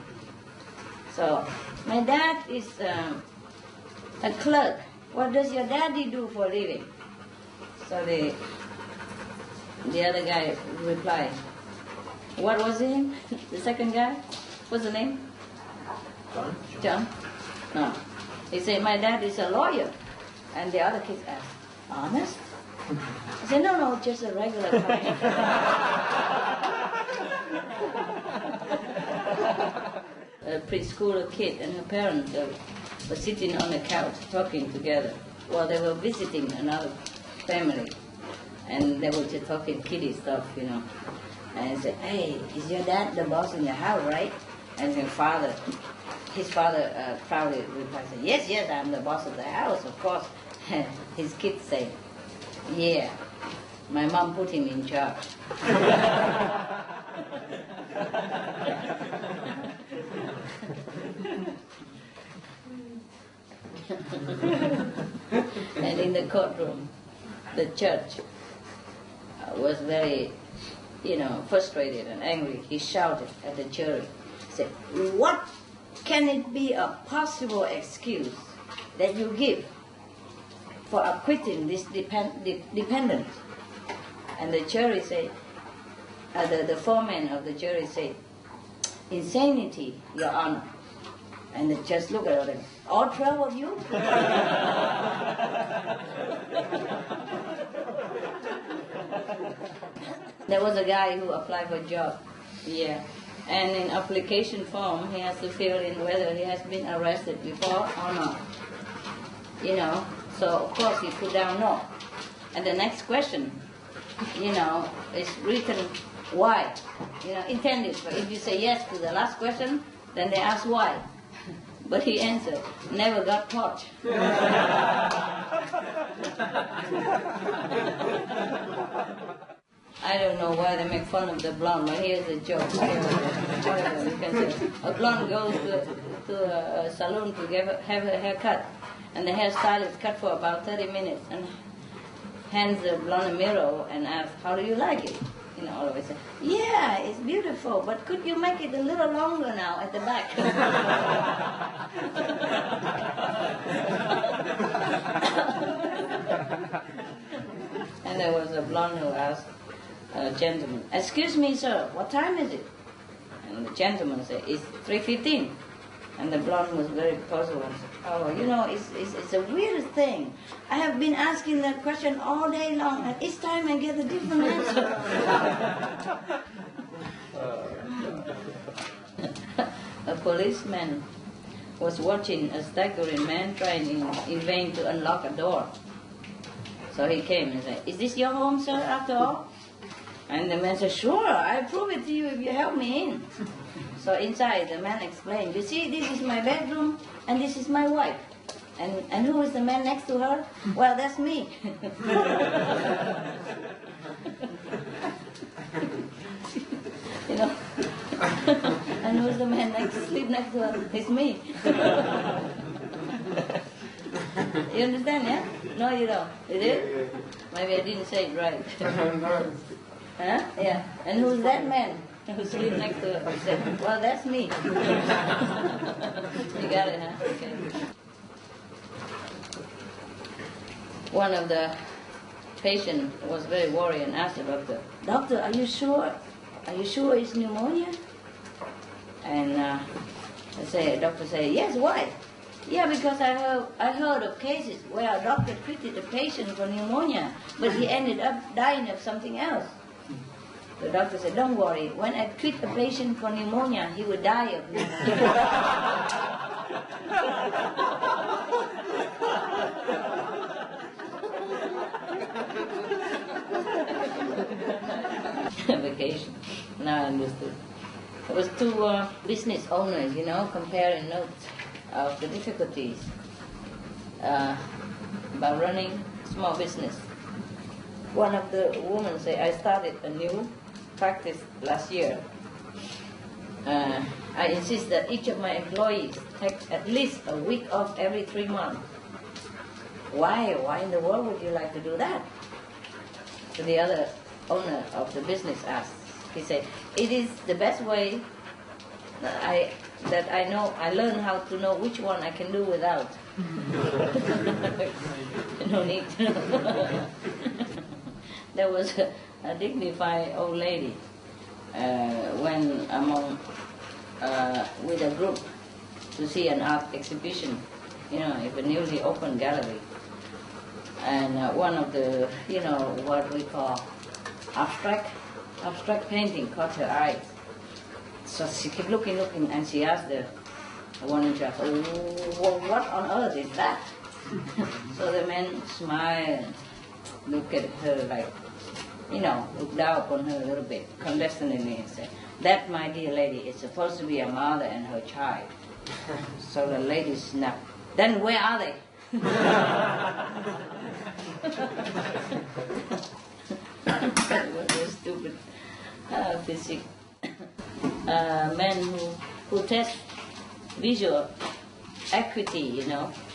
So, my dad is a clerk. What does your daddy do for a living? So the other guy replied, what was his name? The second guy? What's the name? John? No. He said, my dad is a lawyer. And the other kids asked, honest? I said, no, just a regular client. A preschooler kid and her parents were sitting on the couch talking together while they were visiting another family. And they were just talking kiddie stuff, And I said, hey, is your dad the boss in the house, right? And his father proudly replied, yes, I'm the boss of the house, of course. His kids say, yeah, my mom put him in charge. And in the courtroom, the judge was very, frustrated and angry. He shouted at the jury, said, what can it be a possible excuse that you give for acquitting this dependent? And the jury said, the foreman of the jury said, insanity, Your Honor. And the judge looked at them, all 12 of you? There was a guy who applied for a job, and in application form, he has to fill in whether he has been arrested before or not. So of course he put down no. And the next question, is written why, intended. But if you say yes to the last question, then they ask why. But he answered, never got caught. I don't know why they make fun of the blonde, but here's a joke. Whatever you can say. A blonde goes to a salon to have her hair cut, and the hairstylist cut for about 30 minutes and hands the blonde a mirror and asks, how do you like it? Always say, yeah, it's beautiful, but could you make it a little longer now at the back? And there was a blonde who asked a gentleman, excuse me, sir, what time is it? And the gentleman said, it's 3:15. And the blonde was very puzzled and said, oh, it's a weird thing. I have been asking that question all day long, and each time I get a different answer. A policeman was watching a staggering man trying in vain to unlock a door. So he came and said, is this your home, sir, after all? And the man said, sure, I'll prove it to you if you help me in. So inside, the man explained, you see, this is my bedroom, and this is my wife. And who is the man next to her? Well, that's me. And who's the man sleep next to her? It's me. You understand, yeah? No, you don't. You did? Maybe I didn't say it right. Huh? Yeah. And who's that man who sleeps next to her? He said, well, that's me. You got it, huh? Okay. One of the patients was very worried and asked the doctor, doctor, are you sure? Are you sure it's pneumonia? And the doctor said, yes, why? Yeah, because I heard of cases where a doctor treated a patient for pneumonia, but he ended up dying of something else. The doctor said, don't worry, when I treat a patient for pneumonia, he will die of pneumonia. Vacation. Now I understood. It was two business owners, comparing notes of the difficulties about running small business. One of the women said, I started a new practice last year. I insist that each of my employees take at least a week off every 3 months. Why? Why in the world would you like to do that? So the other owner of the business asked. He said, it is the best way that I learn how to know which one I can do without. No need. There was a dignified old lady went with a group to see an art exhibition, if a newly opened gallery. And one of the, what we call abstract painting caught her eye. So she kept looking, and she asked the one in charge, what on earth is that? So the man smiled, looked at her like, looked down upon her a little bit, condescendingly, and said, that, my dear lady, is supposed to be a mother and her child. So the lady snapped, then where are they? That was a stupid physics. Man who tests visual acuity,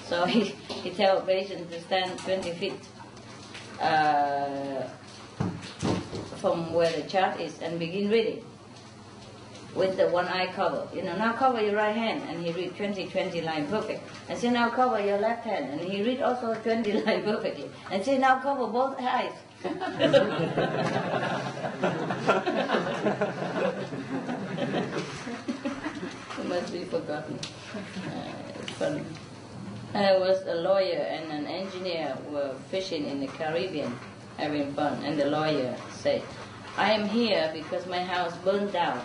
So he tells patients to stand 20 feet from where the chart is and begin reading with the one eye cover. Now cover your right hand, and he read 20 line perfect. And say now cover your left hand, and he read also 20 line perfectly. And say now cover both eyes. It must be forgotten. It's funny. I was a lawyer and an engineer were fishing in the Caribbean, having fun, and the lawyer said, I am here because my house burned down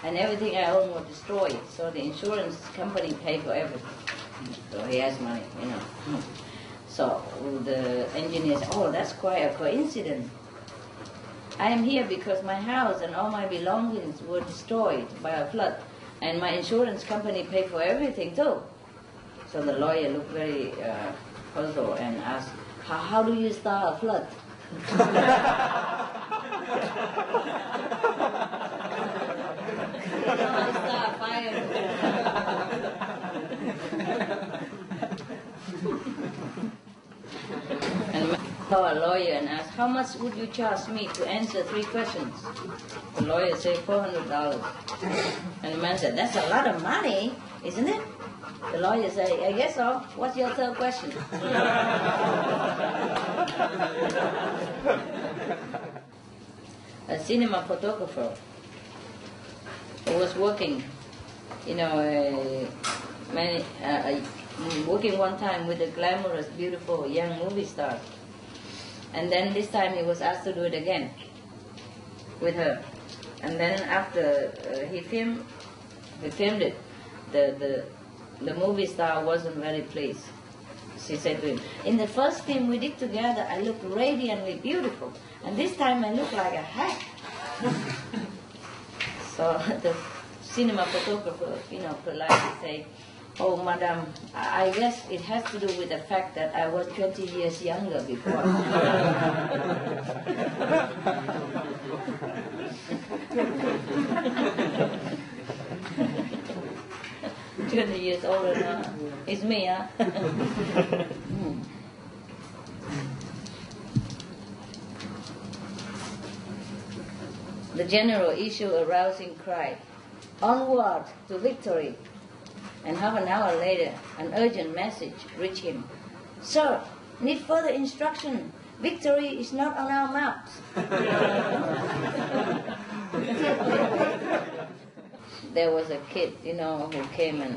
and everything I own was destroyed, so the insurance company paid for everything. So he has money, So the engineer said, oh, that's quite a coincidence. I am here because my house and all my belongings were destroyed by a flood, and my insurance company paid for everything too. So the lawyer looked very puzzled and asked, how do you start a flood? You know, start a fire. And saw a lawyer and asked, how much would you charge me to answer 3 questions? The lawyer said, $400. And the man said, that's a lot of money, isn't it? The lawyer said, I guess so. What's your 3rd question? A cinema photographer who was working, working one time with a glamorous, beautiful young movie star. And then this time he was asked to do it again with her. And then after he filmed it, the movie star wasn't very pleased. She said to him, in the first film we did together, I looked radiantly beautiful. And this time I look like a hack. So the cinema photographer, politely say, oh, madam, I guess it has to do with the fact that I was 20 years younger before. 20 years older now. It's me, huh? The general issued a rousing cry, onward to victory. And half an hour later, an urgent message reached him. Sir, need further instruction. Victory is not on our maps. There was a kid, who came and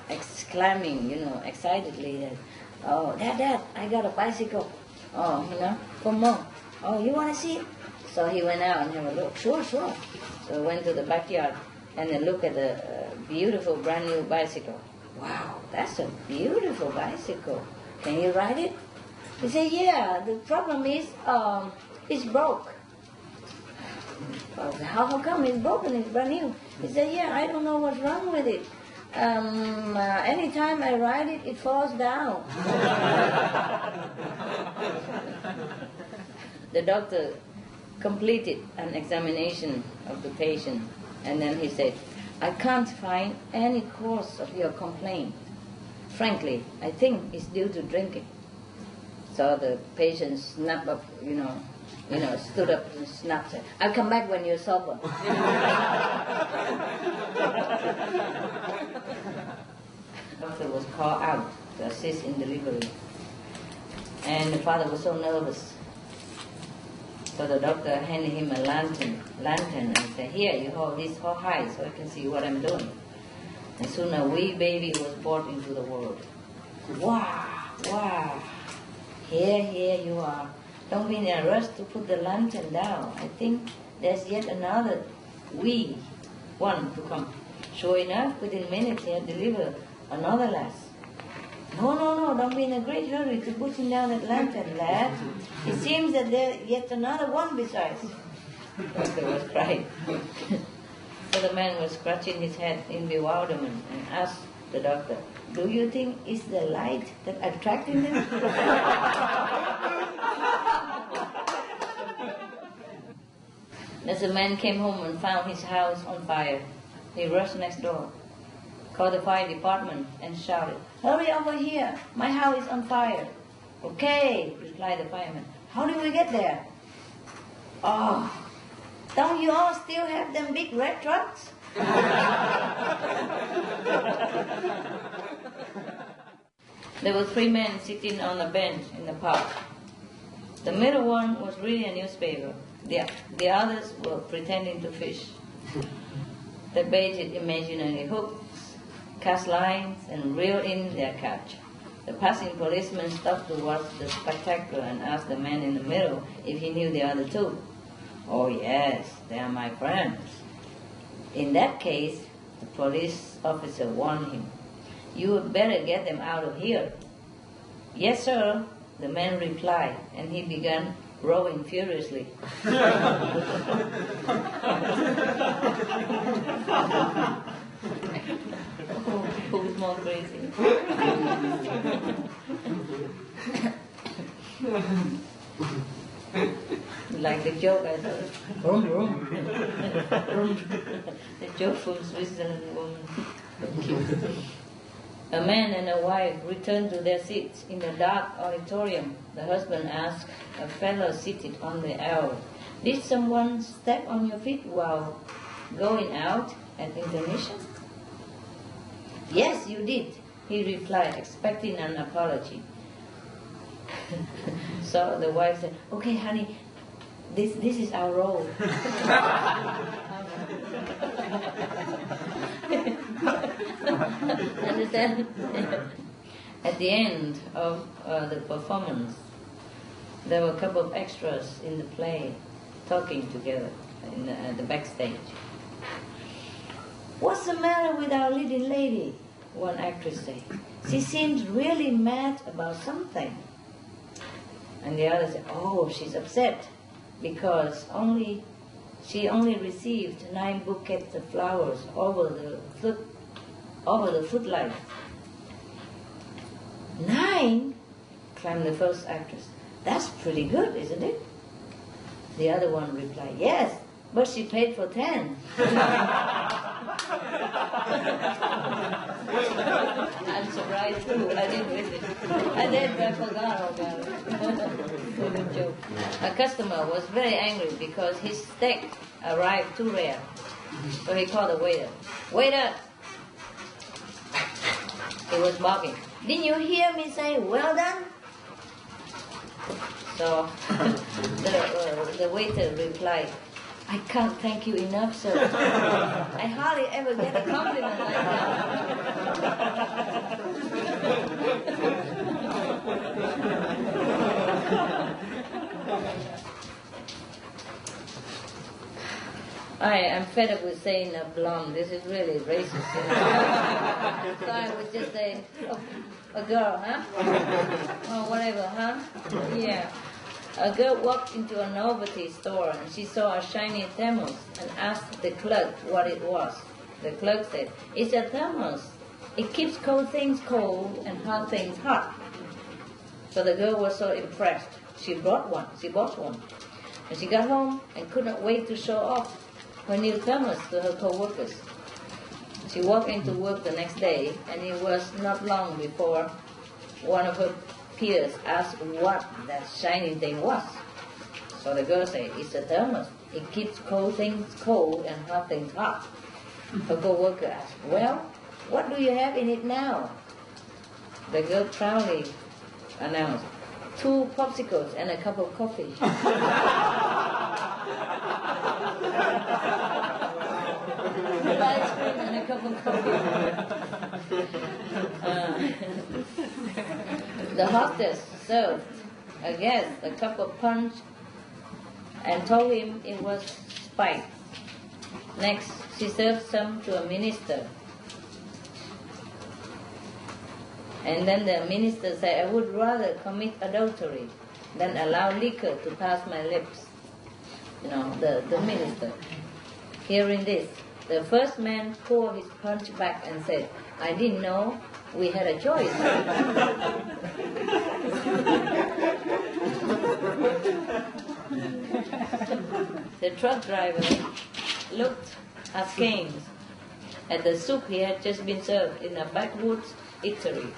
exclaiming, excitedly that, oh, Dad, I got a bicycle. Oh, come on. Oh, you want to see it? So he went out and had a look. Sure. So he went to the backyard and then looked at a beautiful brand new bicycle. Wow, that's a beautiful bicycle. Can you ride it? He said, yeah, the problem is it's broke. How come it's broken? It's brand new. He said, yeah, I don't know what's wrong with it. Anytime I ride it, it falls down. The doctor completed an examination of the patient, and then he said, I can't find any cause of your complaint. Frankly, I think it's due to drinking. So the patient snapped up, stood up and snapped, said, I'll come back when you're sober. The doctor was called out to assist in delivery. And the father was so nervous. So the doctor handed him a lantern and said, here, you hold this high so I can see what I'm doing. And soon a wee baby was brought into the world. Wow. Here you are. Don't be in a rush to put the lantern down. I think there's yet another wee one to come. Sure enough, within minutes he had delivered another lass. No, don't be in a great hurry to put him down that lantern, lad. It seems that there's yet another one besides. The doctor was crying. So the man was scratching his head in bewilderment and asked the doctor, do you think it's the light that attracted him? As the man came home and found his house on fire, he rushed next door, called the fire department and shouted, hurry over here, my house is on fire. Okay, replied the fireman. How did we get there? Oh, don't you all still have them big red trucks? There were 3 men sitting on a bench in the park. The middle one was reading a newspaper. The others were pretending to fish. They baited imaginary hooks, cast lines, and reeled in their catch. The passing policeman stopped to watch the spectacle and asked the man in the middle if he knew the other 2. Oh yes, they are my friends. In that case, the police officer warned him, you had better get them out of here. Yes, sir, the man replied, and he began rowing furiously. Who's more crazy? Like the joke I thought. Vroom, vroom. The joke from Switzerland woman. A man and a wife returned to their seats in a dark auditorium. The husband asked a fellow seated on the aisle, "Did someone step on your feet while going out at intermission?" "Yes, you did," he replied, expecting an apology. So the wife said, "Okay, honey, this is our role." Understand? At the end of the performance, there were a couple of extras in the play talking together in the backstage. "What's the matter with our leading lady?" one actress said. "She seems really mad about something." And the other said, "Oh, she's upset because she only received 9 bouquets of flowers over the footlights." "9?" claimed the first actress. "That's pretty good, isn't it?" The other one replied, "Yes, but she paid for 10. I'm surprised too. I didn't read it. I forgot all about it. Good joke. A customer was very angry because his steak arrived too rare. So he called the waiter. "Waiter!" He was barking. "Didn't you hear me say, 'well done'?" So the waiter replied, "I can't thank you enough, sir. I hardly ever get a compliment like that." I am fed up with saying a blonde. This is really racist. You know? So I would just say, "Oh, a girl, huh? Oh, whatever, huh? Yeah." A girl walked into a novelty store and she saw a shiny thermos and asked the clerk what it was. The clerk said, "It's a thermos. It keeps cold things cold and hot things hot." So the girl was so impressed. She bought one. And she got home and could not wait to show off her new thermos to her co-workers. She walked into work the next day, and it was not long before one of her peers asked what that shiny thing was. So the girl said, "It's a thermos. It keeps cold things cold and hot things hot." Her co-worker asked, "Well, what do you have in it now?" The girl proudly announced, 2 popsicles and a cup of coffee. Ice cream and a cup of coffee. The hostess served a guest a cup of punch and told him it was spiked. Next, she served some to a minister. And then the minister said, "I would rather commit adultery than allow liquor to pass my lips." You know, the minister. Hearing this, the first man poured his punch back and said, "I didn't know we had a choice." The truck driver looked askance at the soup he had just been served in a backwoods eatery.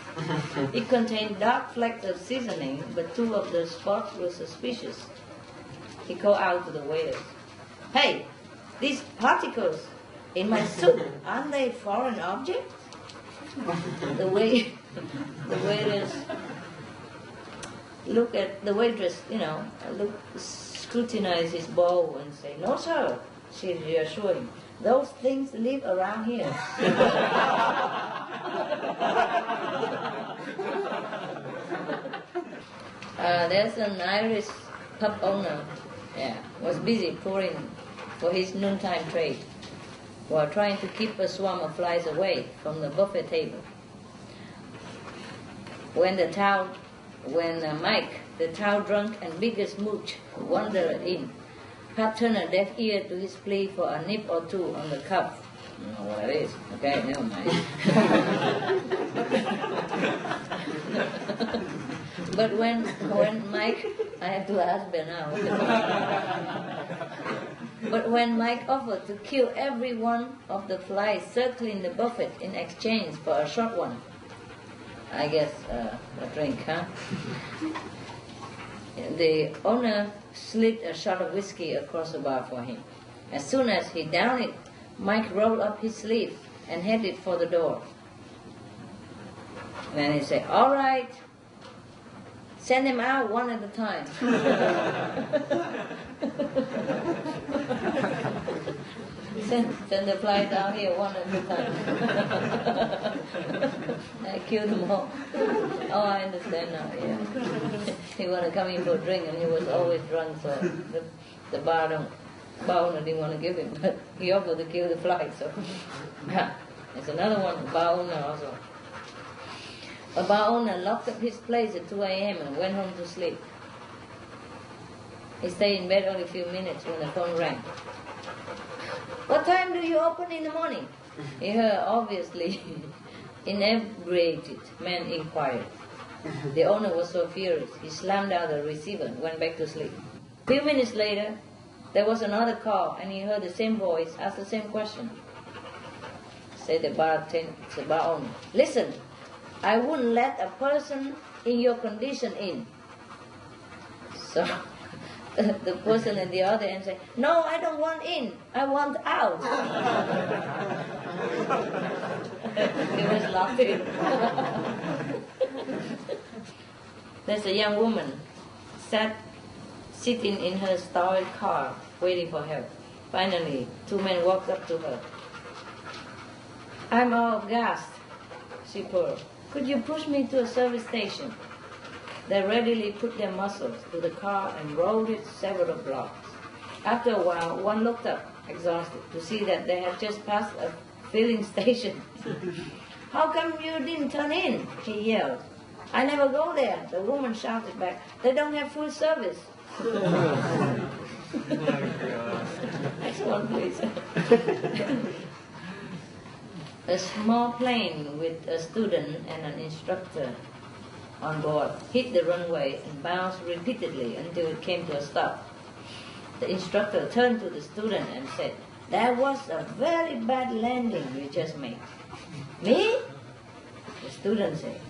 It contained dark flecks of seasoning, but 2 of the spots were suspicious. He called out to the waiters, "Hey, these particles in my soup, aren't they foreign objects?" The waiters look at the waitress, scrutinize his bowl and say, "No, sir," she reassured him. "Those things live around here." There's an Irish pub owner, was busy pouring for his noontime trade while trying to keep a swarm of flies away from the buffet table. When the towel when Mike, the town drunk and biggest mooch, wandered in, Pat turned a deaf ear to his plea for a nip or two on the cuff. I don't know what that is. Okay, never mind. But when Mike, I have to ask Ben now. But when Mike offered to kill every one of the flies circling the buffet in exchange for a short one, I guess a drink, huh? The owner slid a shot of whiskey across the bar for him. As soon as he downed it, Mike rolled up his sleeve and headed for the door. And then he said, "All right, send them out one at a time." Send the fly down here one at a time. I killed them all. Oh, I understand now, yeah. He wanted to come in for a drink and he was always drunk, so the bar owner didn't want to give him, but he offered to kill the fly, so. There's another one, a bar owner also. A bar owner locked up his place at 2 a.m. and went home to sleep. He stayed in bed only a few minutes when the phone rang. "What time do you open in the morning?" He heard obviously inebriated man inquired. The owner was so furious, he slammed out the receiver and went back to sleep. A few minutes later, there was another call and he heard the same voice ask the same question. Said the bar owner, "Listen, I wouldn't let a person in your condition in." So the person at the other end said, "No, I don't want in, I want out." He was laughing. There's a young woman sitting in her stored car waiting for help. Finally, 2 men walked up to her. "I'm out of gas," she purred. "Could you push me to a service station?" They readily put their muscles to the car and rolled it several blocks. After a while, one looked up, exhausted, to see that they had just passed a filling station. "How come you didn't turn in?" he yelled. "I never go there," the woman shouted back. "They don't have full service." Next one, please. A small plane with a student and an instructor on board hit the runway and bounced repeatedly until it came to a stop. The instructor turned to the student and said, "That was a very bad landing you just made." "Me?" The student said,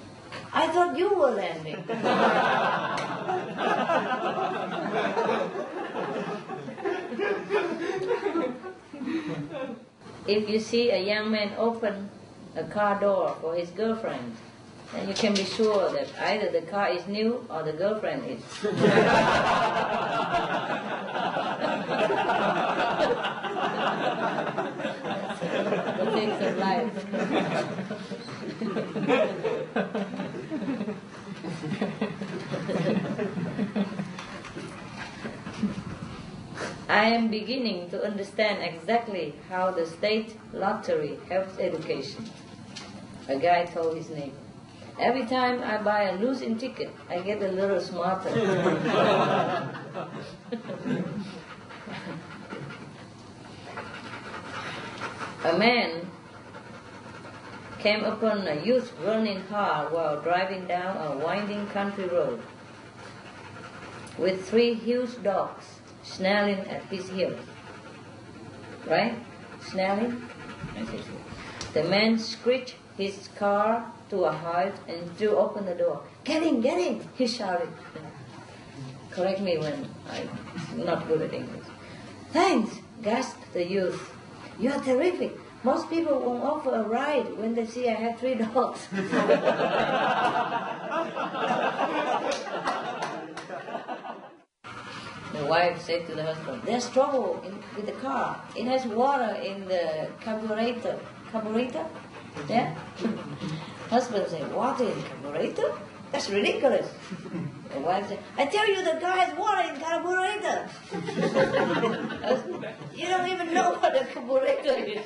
"I thought you were landing." If you see a young man open a car door for his girlfriend, then you can be sure that either the car is new or the girlfriend is. The things of life. I am beginning to understand exactly how the state lottery helps education. A guy told his neighbor, "Every time I buy a losing ticket, I get a little smarter." A man came upon a youth running hard while driving down a winding country road with 3 huge dogs snarling at his heels. Right? Snarling? The man screeched his car to a halt and threw open the door. Get in, he shouted. Correct me when I'm not good at English. "Thanks," gasped the youth. "You are terrific. Most people won't offer a ride when they see I have 3 dogs." The wife said to the husband, "There's trouble with the car. It has water in the carburetor." Carburetor? Yeah? Husband said, "Water in carburetor? That's ridiculous." The wife said, "I tell you the car has water in carburetor." You don't even know what a carburetor is.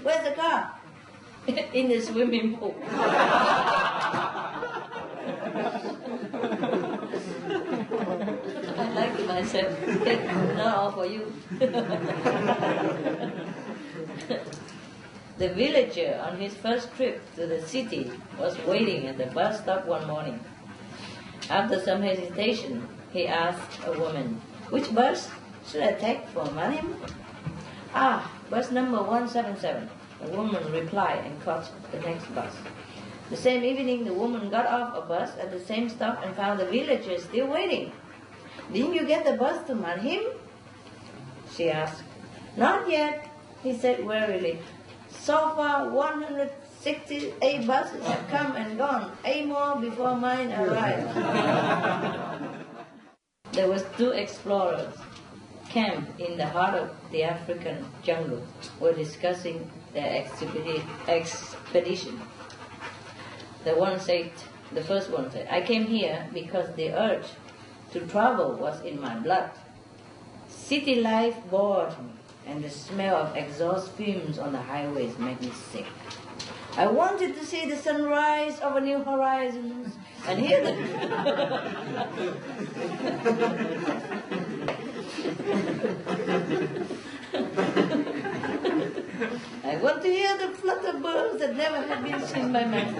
"Where's the car?" "In the swimming pool." I said, not all for you. The villager on his first trip to the city was waiting at the bus stop one morning. After some hesitation, he asked a woman, "Which bus should I take for Manim?" "Ah, bus number 177. The woman replied and caught the next bus. The same evening, the woman got off a bus at the same stop and found the villager still waiting. "Didn't you get the bus to Manhim?" she asked. "Not yet," he said wearily. "So far, 168 buses have come and gone. 8 more before mine arrived." There was 2 explorers camped in the heart of the African jungle, were discussing their expedition. The first one said, "I came here because the urge to travel was in my blood. City life bored me, and the smell of exhaust fumes on the highways made me sick. I wanted to see the sunrise over new horizons and hear the I want to hear the flutter birds that never had been seen by man.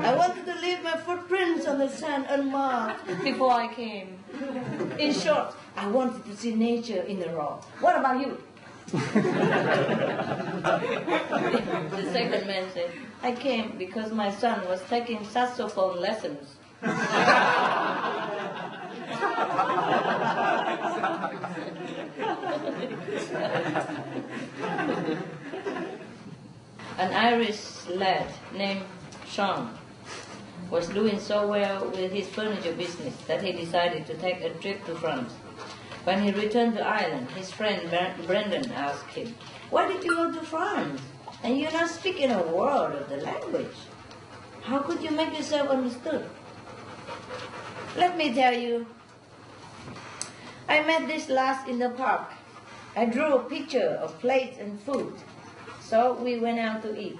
I wanted to leave my footprints on the sand unmarked before I came. In short, I wanted to see nature in the raw. What about you?" The second man said, "I came because my son was taking saxophone lessons." An Irish lad named Sean was doing so well with his furniture business that he decided to take a trip to France. When he returned to Ireland, his friend Brendan asked him, "Why did you go to France? And you're not speaking a word of the language. How could you make yourself understood?" "Let me tell you. I met this lass in the park. I drew a picture of plates and food. So we went out to eat.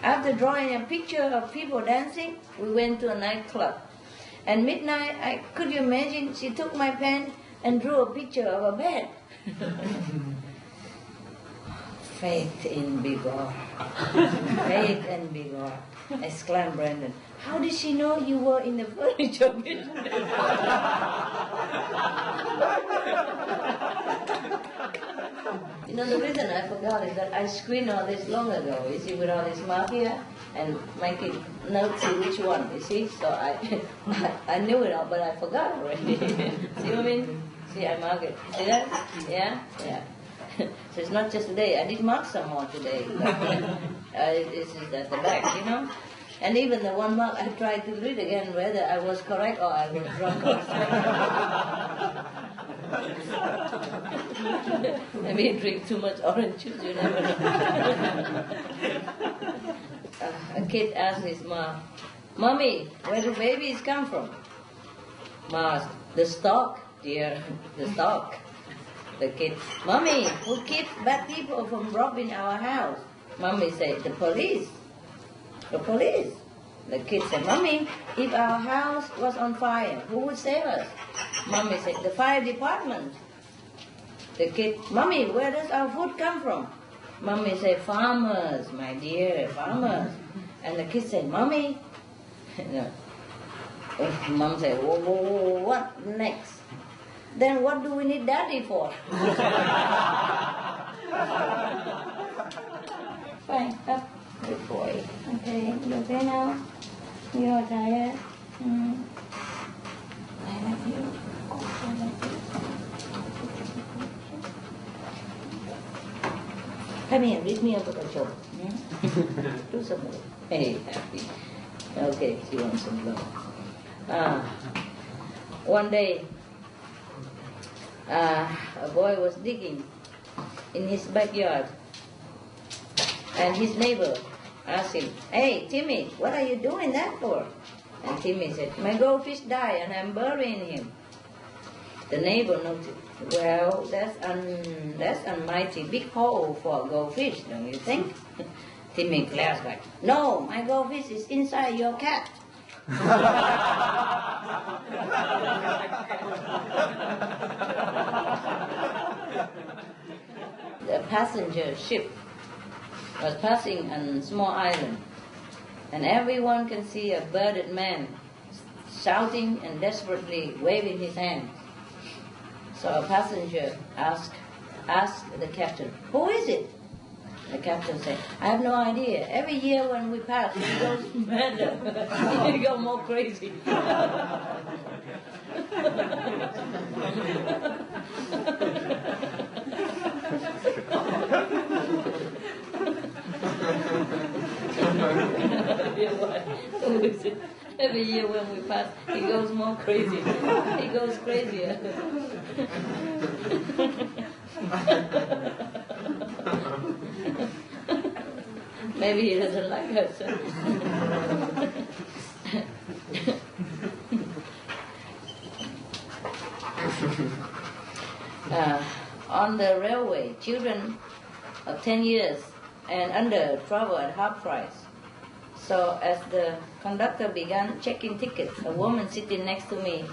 After drawing a picture of people dancing, we went to a nightclub. At midnight, could you imagine, she took my pen and drew a picture of a bed." "Faith in Bigor. Faith in Bigor," exclaimed Brandon. "How did she know you were in the furniture business?" You know, the reason I forgot is that I screened all this long ago, you see, with all this mafia and making notes to which one, you see. So I knew it all, but I forgot already. See what I mean? See, I mark it. See that? Yeah? Yeah. So it's not just today. I did mark some more today. This is at the back, you know. And even the one mark, I tried to read again whether I was correct or I was drunk or maybe I drink too much orange juice, you never know. A kid asked his mom, "Mommy, where do babies come from?" Ma asked, "The stock, dear, the stock." The kid, "Mommy, who keeps bad people from robbing our house?" Mommy said, "The police." "The police?" The kid said, "Mommy, if our house was on fire, who would save us?" Mommy said, "The fire department." The kid, "Mommy, where does our food come from?" Mommy said, "Farmers, my dear, farmers." And the kid said, "Mommy," no. Mom said, "What next? Then what do we need daddy for?" Fine, up. Good boy. Okay, you okay now? You're tired? I love you. I love you. Come here, read me a book of show. Do some more. Hey, happy. Okay, she wants some love. One day, a boy was digging in his backyard, and his neighbor asked him, "Hey, Timmy, what are you doing that for?" And Timmy said, "My goldfish died and I'm burying him." The neighbor noted, "Well, that's a mighty big hole for a goldfish, don't you think?" Timmy glares back, "No, my goldfish is inside your cat." The passenger ship was passing on a small island, and everyone can see a bearded man shouting and desperately waving his hand. So a passenger asked the captain, "Who is it?" The captain said, "I have no idea. Every year when we pass, he goes madder. He goes more crazy." Who is it? Every year when we pass, he goes more crazy. He goes crazier. Maybe he doesn't like us. On the railway, children of 10 years and under travel at half price. So as the conductor began checking tickets, a woman sitting next to me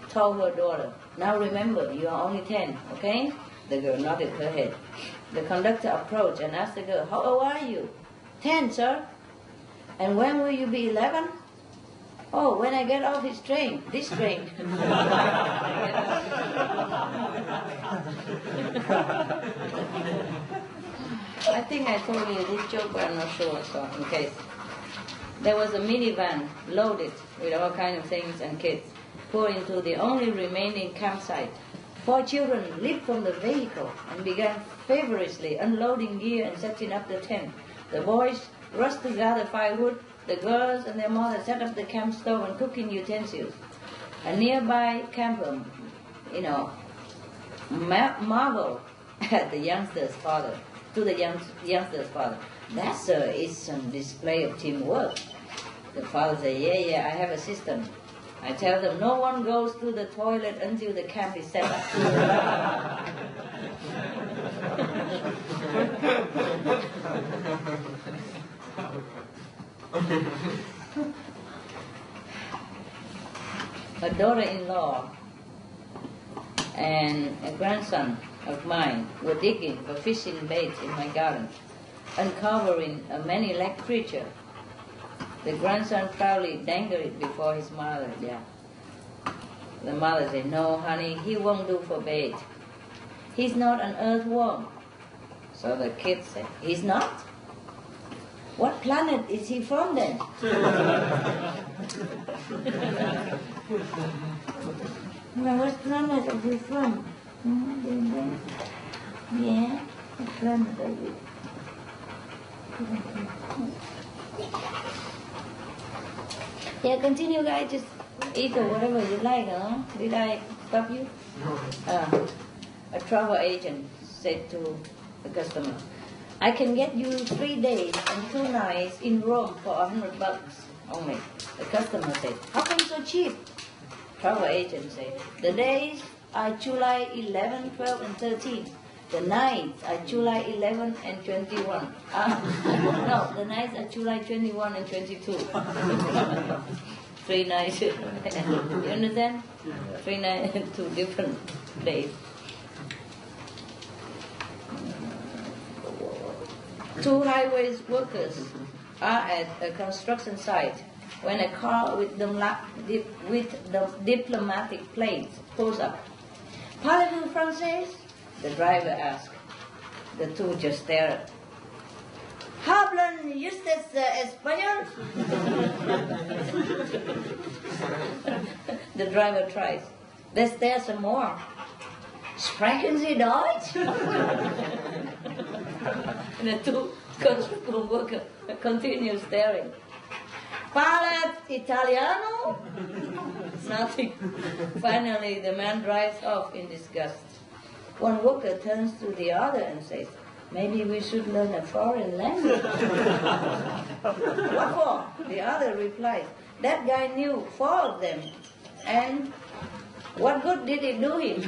told her daughter, "Now remember, you are only 10, okay?" The girl nodded her head. The conductor approached and asked the girl, "How old are you?" 10, sir." "And when will you be 11? "Oh, when I get off this train." I think I told you this joke, but I'm not sure, so in case. There was a minivan loaded with all kinds of things and kids pulled into the only remaining campsite. 4 children leaped from the vehicle and began feverishly unloading gear and setting up the tent. The boys rushed to gather firewood. The girls and their mother set up the camp stove and cooking utensils. A nearby camper, marveled at the youngster's father. To the youngster's father, "That, sir, is some display of teamwork." The father said, Yeah, I have a system. I tell them no one goes to the toilet until the camp is set up." A daughter-in-law and a grandson of mine were digging for fishing baits in my garden, uncovering a many-legged creature. The grandson proudly dangled it before his mother. The mother said, "No, honey, he won't do for bait. He's not an earthworm." So the kid said, "He's not? What planet is he from then?" "Well, what planet is he from?" "Yeah, what planet are you?" Yeah, continue, guys. Just eat or whatever you like, huh? Did I stop you? A travel agent said to the customer, "I can get you 3 days and 2 nights in Rome for $100 only." The customer said, "How come so cheap?" Travel agent said, "The days are July 11, 12, and 13. The nights are July 11 and 21. No, the nights are July 21 and 22. 3 nights. You understand? 3 nights and 2 different days. 2 highways workers are at a construction site when a car with the diplomatic plates pulls up. "Parlez-vous français?" the driver asked. The 2 just stared. "Hablan ustedes español?" The driver tries. They stare some more. "Sprechen Sie Deutsch?" And the 2 construction workers continue staring. "Parla Italiano?" Nothing. Finally, the man drives off in disgust. One worker turns to the other and says, "Maybe we should learn a foreign language." "What for?" The other replies, "That guy knew 4 of them. And what good did it do him?"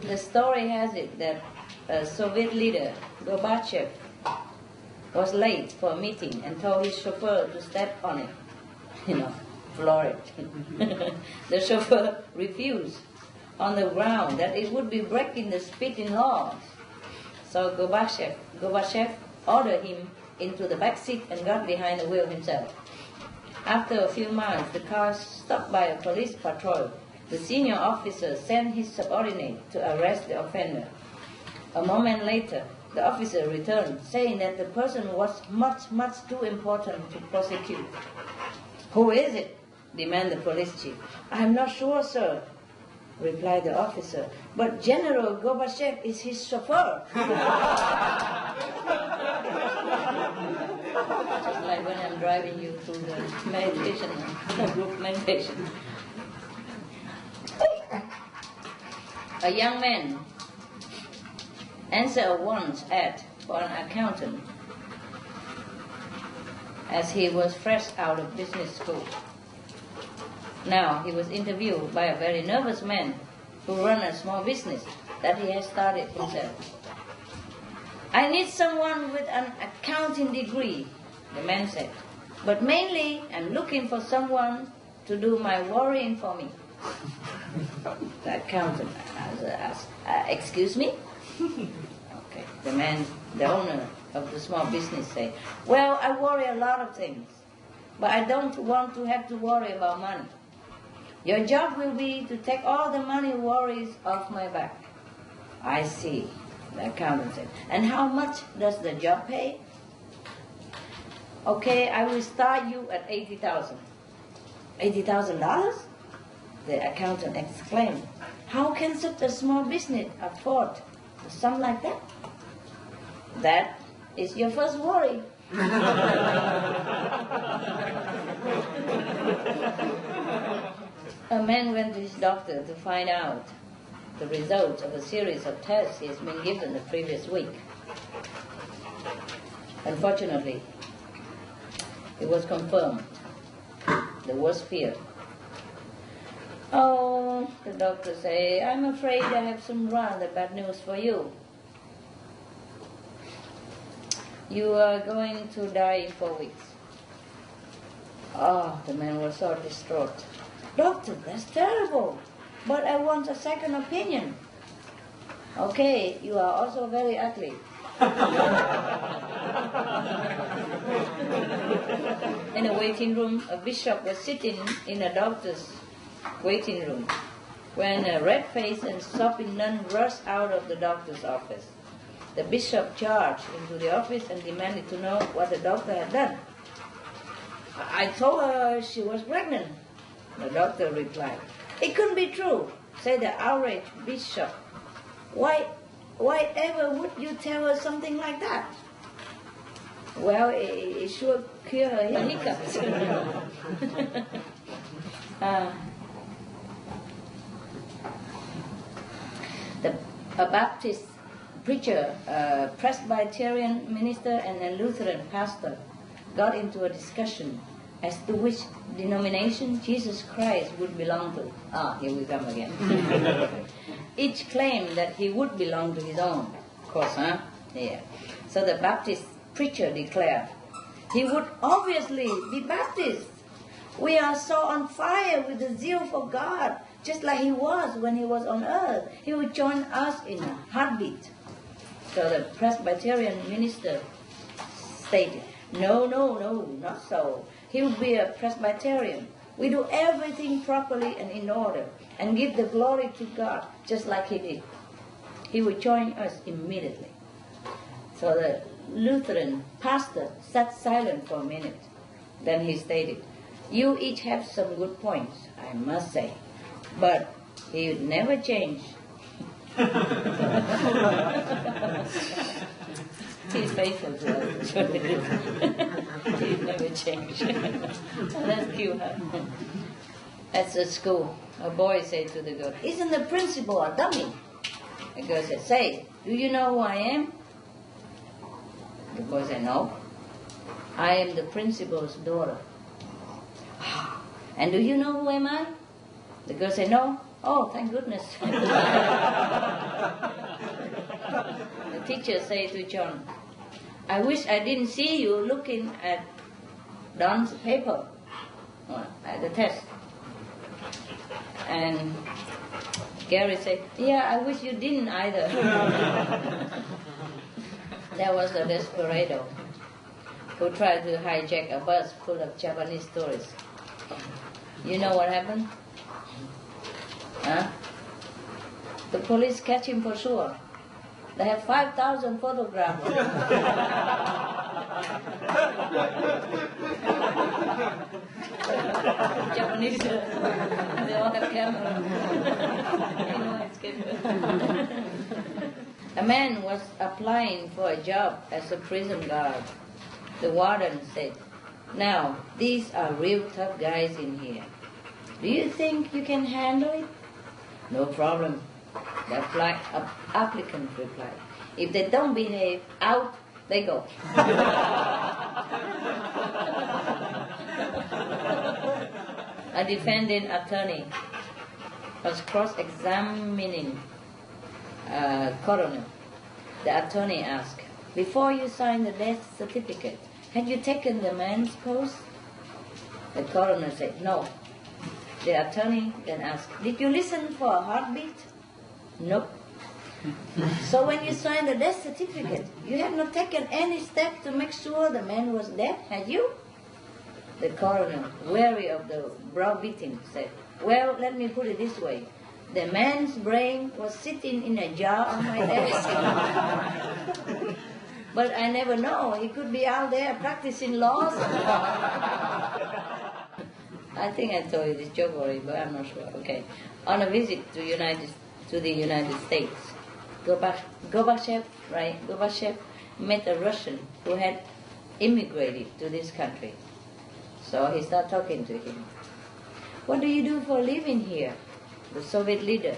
The story has it that a Soviet leader, Gorbachev, was late for a meeting and told his chauffeur to step on it, floor it. The chauffeur refused on the ground that it would be breaking the speeding laws. So Gorbachev ordered him into the back seat and got behind the wheel himself. After a few miles, the car stopped by a police patrol. The senior officer sent his subordinate to arrest the offender. A moment later, the officer returned, saying that the person was much, much too important to prosecute. "Who is it?" demanded the police chief. "I'm not sure, sir," replied the officer, "but General Gorbachev is his chauffeur." Just like when I'm driving you through the meditation, group meditation. A young man answered a once ad for an accountant as he was fresh out of business school. Now he was interviewed by a very nervous man who ran a small business that he had started himself. "I need someone with an accounting degree," the man said, "but mainly I'm looking for someone to do my worrying for me." The accountant asked, "Excuse me?" Okay, the owner of the small business said, "Well, I worry a lot of things, but I don't want to have to worry about money. Your job will be to take all the money worries off my back." "I see," the accountant said. "And how much does the job pay?" "Okay, I will start you at $80,000. $80,000? The accountant exclaimed. "How can such a small business afford a sum like that?" "That is your first worry." A man went to his doctor to find out the results of a series of tests he has been given the previous week. Unfortunately, it was confirmed. The worst fear. "Oh," the doctor said, "I'm afraid I have some rather bad news for you. You are going to die in 4 weeks." Oh, the man was so distraught. "Doctor, that's terrible, but I want a second opinion." "Okay, you are also very ugly." In a waiting room, a bishop was sitting in a doctor's waiting room when a red-faced and sopping nun rushed out of the doctor's office. The bishop charged into the office and demanded to know what the doctor had done. "I told her she was pregnant," the doctor replied. "It couldn't be true," said the outraged bishop. Why ever would you tell her something like that?" "Well, it sure cure her hiccups." A Baptist preacher, a Presbyterian minister, and a Lutheran pastor got into a discussion as to which denomination Jesus Christ would belong to. Here we come again. Each claimed that he would belong to his own. Of course, huh? Yeah. So the Baptist preacher declared, "He would obviously be Baptist. We are so on fire with the zeal for God, just like he was when he was on earth. He would join us in a heartbeat." So the Presbyterian minister stated, No, not so. He would be a Presbyterian. We do everything properly and in order and give the glory to God just like he did. He would join us immediately. So the Lutheran pastor sat silent for a minute. Then he stated, "You each have some good points, I must say, but he would never change." He's faithful to us. He'd never change. That's cute, huh? At the school, a boy said to the girl, "Isn't the principal a dummy?" The girl said, "Say, do you know who I am?" The boy said, "No. I am the principal's daughter." "And do you know who am I?" The girl said, "No." "Oh, thank goodness." The teacher said to John, I wish I didn't see you looking at Don's paper at the test. And Gary said, yeah, I wish you didn't either. There was a desperado who tried to hijack a bus full of Japanese tourists. You know what happened? Huh? The police catch him for sure. They have 5,000 photographs. Japanese, they all have cameras. You know, it's good. A man was applying for a job as a prison guard. The warden said, now, these are real tough guys in here. Do you think you can handle it? No problem. The applicant replied. If they don't behave, out they go. A defending attorney was cross-examining a coroner. The attorney asked, before you sign the death certificate, had you taken the man's pulse? The coroner said, no. The attorney then asked, did you listen for a heartbeat? Nope. So when you signed the death certificate, you have not taken any step to make sure the man was dead, had you? The coroner, weary of the browbeating, said, well, let me put it this way. The man's brain was sitting in a jar on my desk. But I never know. He could be out there practicing laws. I think I told you this joke already, but I'm not sure. Okay. On a visit to the United States, Gorbachev met a Russian who had immigrated to this country. So he started talking to him. What do you do for a living here? The Soviet leader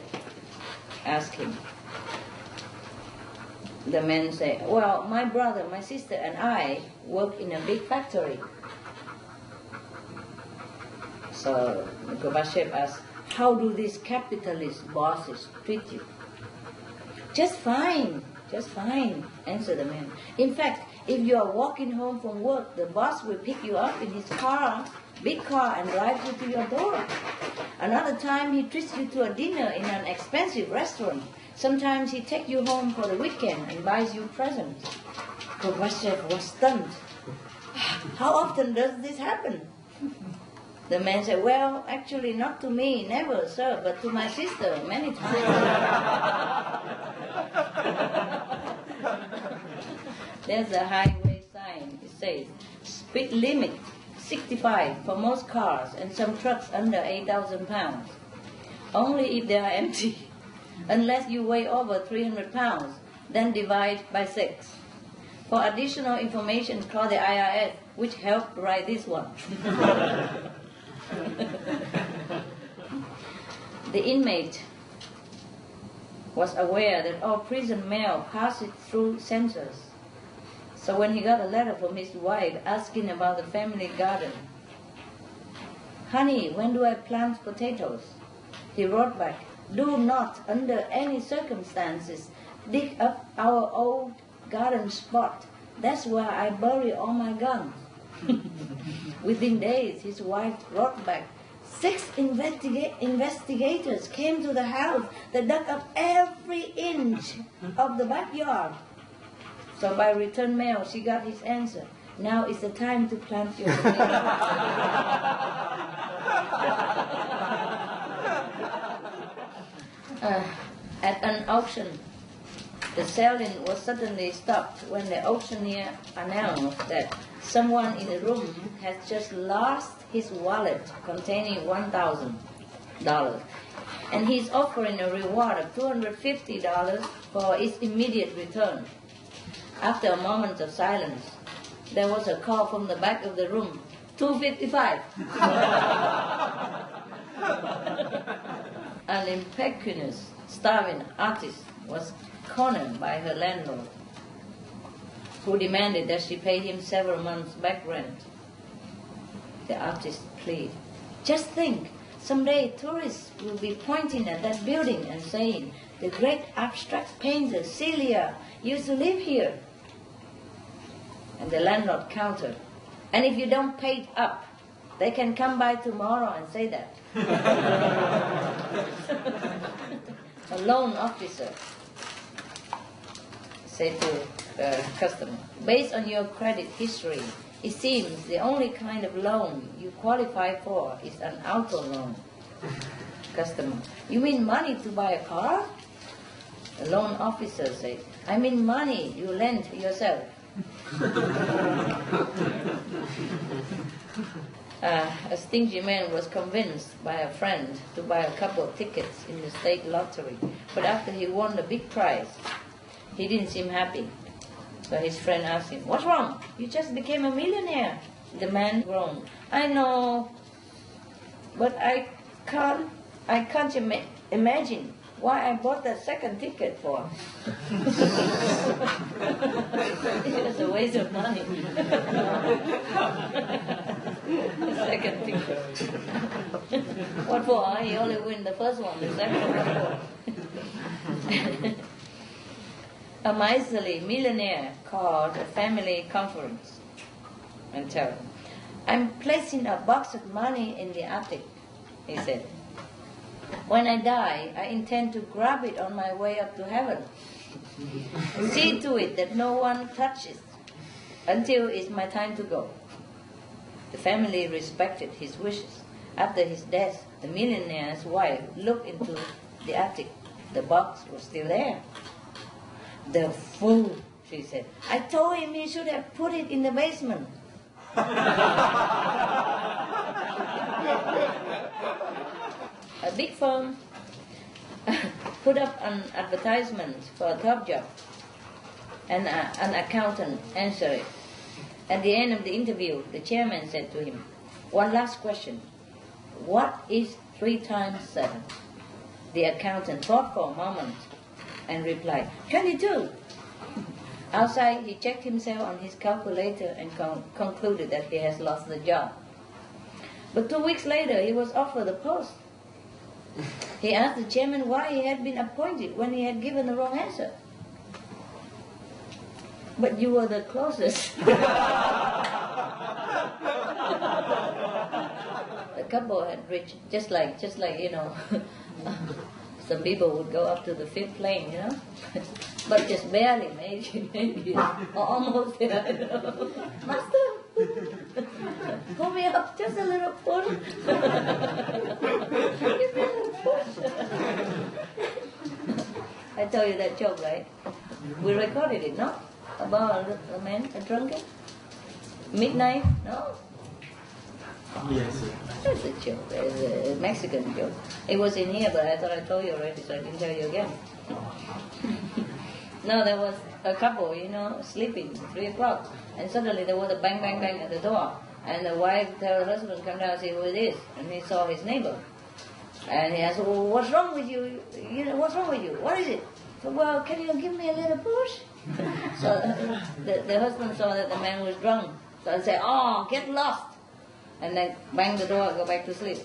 asked him. The man said, well, my brother, my sister, and I work in a big factory. So Gorbachev asked, how do these capitalist bosses treat you? Just fine, answered the man. In fact, if you are walking home from work, the boss will pick you up in his car, big car, and drive you to your door. Another time he treats you to a dinner in an expensive restaurant. Sometimes he takes you home for the weekend and buys you presents. Gorbachev was stunned. How often does this happen? The man said, well, actually not to me, never, sir, but to my sister, many times. There's a highway sign. It says, speed limit 65 for most cars and some trucks under 8,000 pounds. Only if they are empty. Unless you weigh over 300 pounds, then divide by 6. For additional information, call the IRS, which helped write this one. The inmate was aware that all prison mail passes through censors. So when he got a letter from his wife asking about the family garden, honey, when do I plant potatoes? He wrote back, do not, under any circumstances, dig up our old garden spot. That's where I bury all my guns. Within days, his wife wrote back, 6 investigators came to the house. They dug up every inch of the backyard. So by return mail, she got his answer. Now is the time to plant your potatoes. At an auction, the selling was suddenly stopped when the auctioneer announced that someone in the room has just lost his wallet containing $1,000, and he's offering a reward of $250 for its immediate return. After a moment of silence, there was a call from the back of the room, $255. An impecunious, starving artist was cornered by her landlord, who demanded that she pay him several months' back rent. The artist pleaded, just think, Someday tourists will be pointing at that building and saying, the great abstract painter Celia used to live here. And the landlord countered, and if you don't pay it up, they can come by tomorrow and say that. A loan officer said to a customer, based on your credit history, it seems the only kind of loan you qualify for is an auto loan. Customer, you mean money to buy a car? The loan officer said, I mean money you lend yourself. A stingy man was convinced by a friend to buy a couple of tickets in the state lottery, but after he won the big prize, he didn't seem happy. So his friend asked him, what's wrong? You just became a millionaire. The man groaned, I know, but I can't imagine why I bought that second ticket for. It was a waste of money. The second ticket. What for? He only win the first one, the second one for. A miserly millionaire called a family conference and told, I'm placing a box of money in the attic, he said. When I die, I intend to grab it on my way up to heaven. See to it that no one touches until it's my time to go. The family respected his wishes. After his death, the millionaire's wife looked into the attic. The box was still there. The fool, she said. I told him he should have put it in the basement. A big firm put up an advertisement for a top job, and an accountant answered it. At the end of the interview, the chairman said to him, one last question. What is 3 times 7? The accountant thought for a moment and replied, 22. Outside, he checked himself on his calculator and concluded that he has lost the job. But 2 weeks later, he was offered the post. He asked the chairman why he had been appointed when he had given the wrong answer. But you were the closest. The couple had reached, just like you know, some people would go up to the 5th plane, you know, but just barely maybe or almost there. You know. Master, pull me up just a little push. Give me a little push. I tell you that joke, right? We recorded it, no? About a man, a drunkard? Midnight? No? Yes. That's a joke. It's a Mexican joke. It was in here, but I thought I told you already, so I didn't tell you again. No, there was a couple, you know, sleeping, 3 o'clock, and suddenly there was a bang, bang, bang at the door, and the wife tell her husband, come down and see who it is, and he saw his neighbor, and he asked, well, what's wrong with you? You know, what's wrong with you? What is it? So, well, can you give me a little push? So the husband saw that the man was drunk, so he said, oh, get lost, and then bang the door and go back to sleep.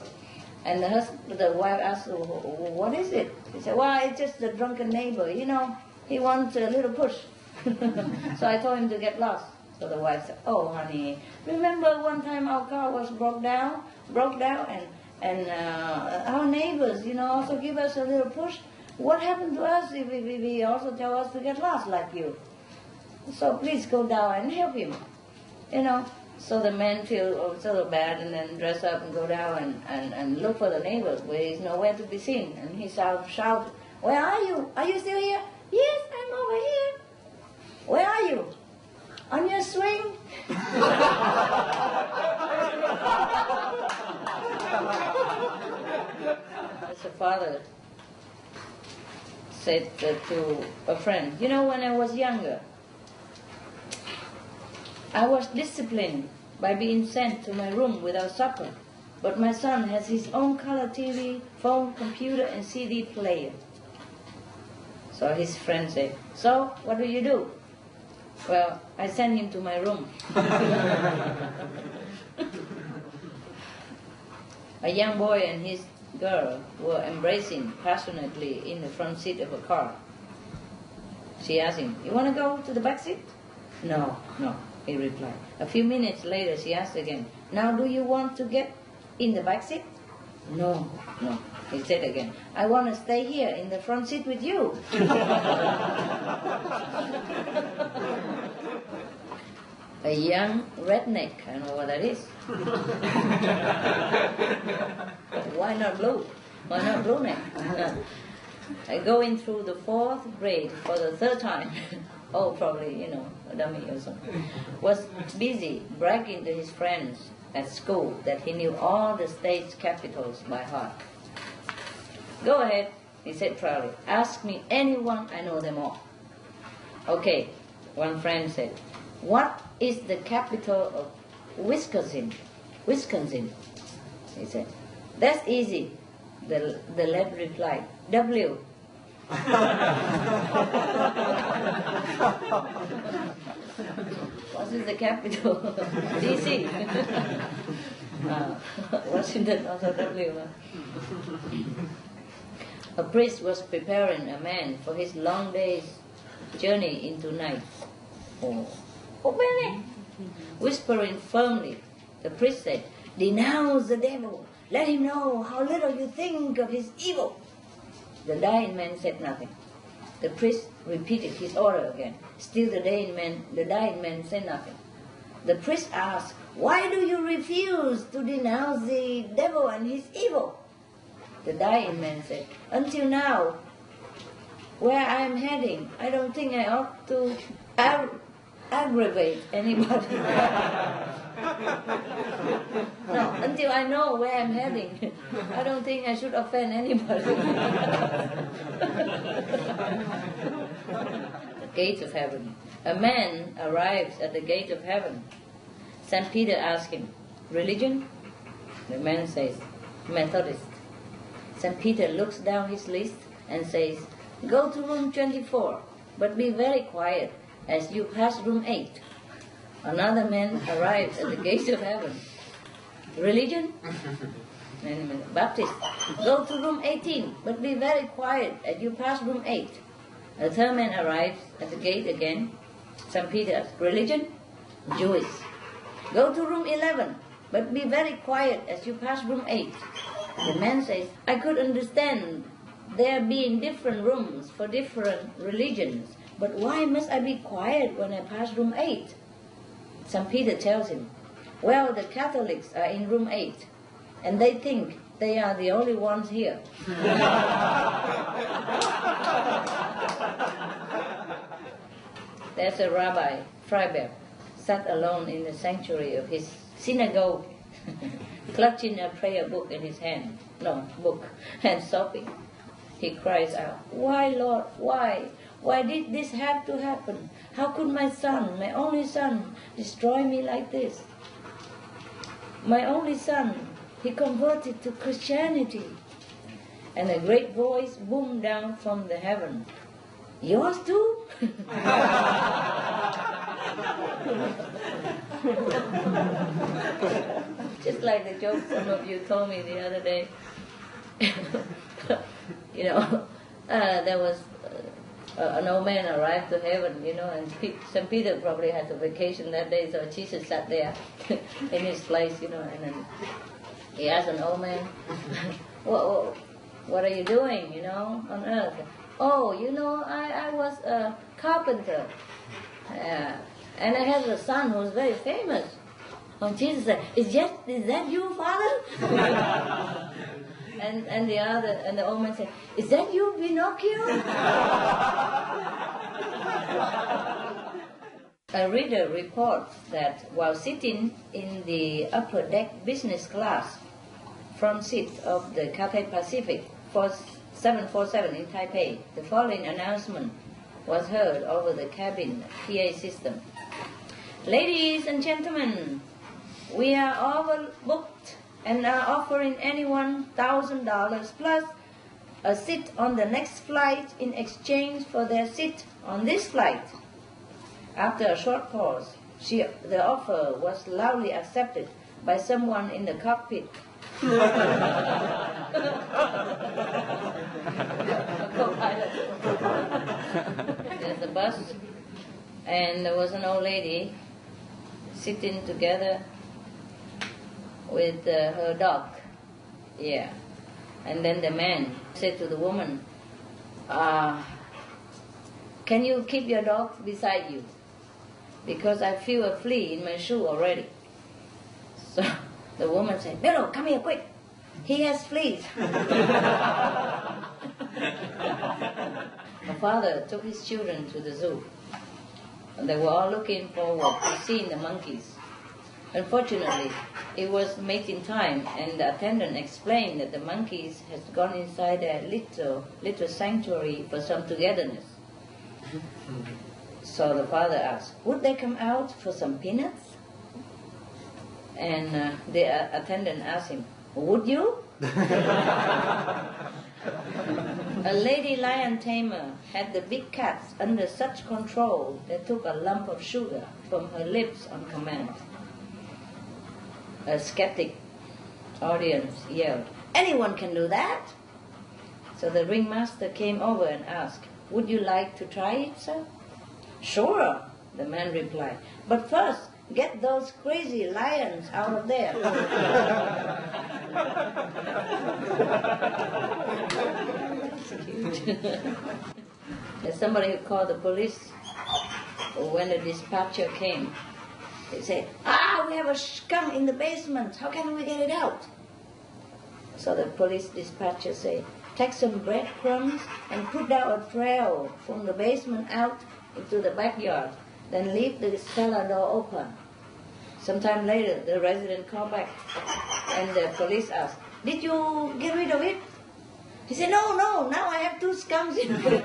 And the wife asked, what is it? He said, well, it's just the drunken neighbor, you know. He wants a little push. So I told him to get lost. So the wife said, oh, honey, remember one time our car was broke down, and our neighbors, you know, also give us a little push. What happened to us if he also tell us to get lost like you? So please go down and help him, you know. So the man feels so bad and then dress up and go down and look for the neighbors where he's nowhere to be seen. And he shout, where are you? Are you still here? Yes, I'm over here. Where are you? On your swing? As a father said to a friend, you know, when I was younger, I was disciplined by being sent to my room without supper, but my son has his own color TV, phone, computer, and CD player. So his friend said, so what do you do? Well, I send him to my room. A young boy and his girl were embracing passionately in the front seat of a car. She asked him, "You want to go to the back seat?" "No, no," he replied. A few minutes later she asked again, "Now do you want to get in the back seat?" "No, no," he said again. "I want to stay here in the front seat with you." A young redneck, I don't know what that is. Why not blue? Why not blue neck? Going through the 4th grade for the 3rd time, oh, probably, a dummy or something, was busy bragging to his friends at school that he knew all the state's capitals by heart. "Go ahead," he said proudly. "Ask me anyone, I know them all." "Okay," one friend said. "What is the capital of Wisconsin?" "Wisconsin," he said. "That's easy," the lad replied. "W." What is the capital? DC. Washington also W. A priest was preparing a man for his long day's journey into night. Whispering firmly, the priest said, "Denounce the devil. Let him know how little you think of his evil." The dying man said nothing. The priest repeated his order again. Still the dying man said nothing. The priest asked, "Why do you refuse to denounce the devil and his evil?" The dying man said, "Until now, where I am heading, I don't think I ought to aggravate anybody." No, until I know where I'm heading, I don't think I should offend anybody. The gate of heaven. A man arrives at the gate of heaven. St. Peter asks him, "Religion?" The man says, "Methodist." St. Peter looks down his list and says, "Go to room 24, but be very quiet as you pass room 8. Another man arrives at the gate of heaven. "Religion?" "Baptist." "Go to room 18, but be very quiet as you pass room 8. A third man arrives at the gate again. St. Peter asks, "Religion?" "Jewish." "Go to room 11, but be very quiet as you pass room 8. The man says, "I could understand there being different rooms for different religions, but why must I be quiet when I pass room 8? St. Peter tells him, "Well, the Catholics are in room 8, and they think they are the only ones here." There's a rabbi, Freiberg, sat alone in the sanctuary of his synagogue, clutching a prayer book in his hand, and sobbing. He cries out, "Why, Lord, why? Why did this have to happen? How could my son, my only son, destroy me like this? My only son, he converted to Christianity." And a great voice boomed down from the heaven, "Yours too?" Just like the joke some of you told me the other day. There was an old man arrived to heaven, and St. Peter probably had a vacation that day, so Jesus sat there in his place, and then he asked an old man, what are you doing, on earth? "Oh, I was a carpenter, and I had a son who was very famous." And Jesus said, "Is that you, Father?" And the old man said, "Is that you, Pinocchio?" A reader reports that while sitting in the upper deck business class front seat of the Cathay Pacific 747 in Taipei, the following announcement was heard over the cabin PA system. "Ladies and gentlemen, we are overbooked and are offering anyone $1,000 plus a seat on the next flight in exchange for their seat on this flight." After a short pause, the offer was loudly accepted by someone in the cockpit Co-pilot. There's the bus, and there was an old lady sitting together with her dog. Yeah. And then the man said to the woman, can you keep your dog beside you? Because I feel a flea in my shoe already. So the woman said, Bello, come here quick. He has fleas. The father took his children to the zoo. And they were all looking forward to seeing the monkeys. Unfortunately, it was mating time, and the attendant explained that the monkeys had gone inside their little sanctuary for some togetherness. So the father asked, would they come out for some peanuts? And the attendant asked him, would you? A lady lion tamer had the big cats under such control that took a lump of sugar from her lips on command. A skeptic audience yelled, anyone can do that? So the ringmaster came over and asked, would you like to try it, sir? Sure, the man replied, but first get those crazy lions out of there. There's somebody who called the police when the dispatcher came. They said, we have a skunk in the basement. How can we get it out? So the police dispatcher said, take some breadcrumbs and put down a trail from the basement out into the backyard. Then leave the cellar door open. Sometime later, the resident called back, and the police asked, did you get rid of it? He said, no, now I have 2 skunks in it.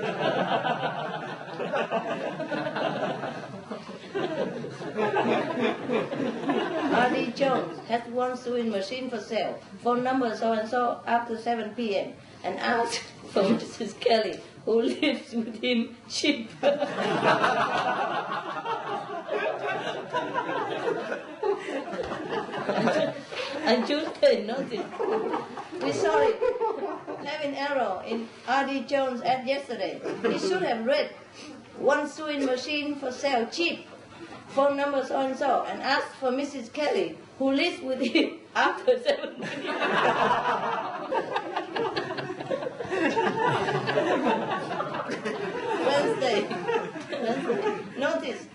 R.D. Jones has 1 sewing machine for sale. Phone number so-and-so after 7 p.m. and asked for Mrs. Kelly, who lives with him, cheap. And Tuesday noticed, we saw it, have an error in R.D. Jones' ad yesterday. He should have read, 1 sewing machine for sale, cheap. Phone number so-and-so, and asked for Mrs. Kelly, who lives with him after 7 p.m. Wednesday. Notice,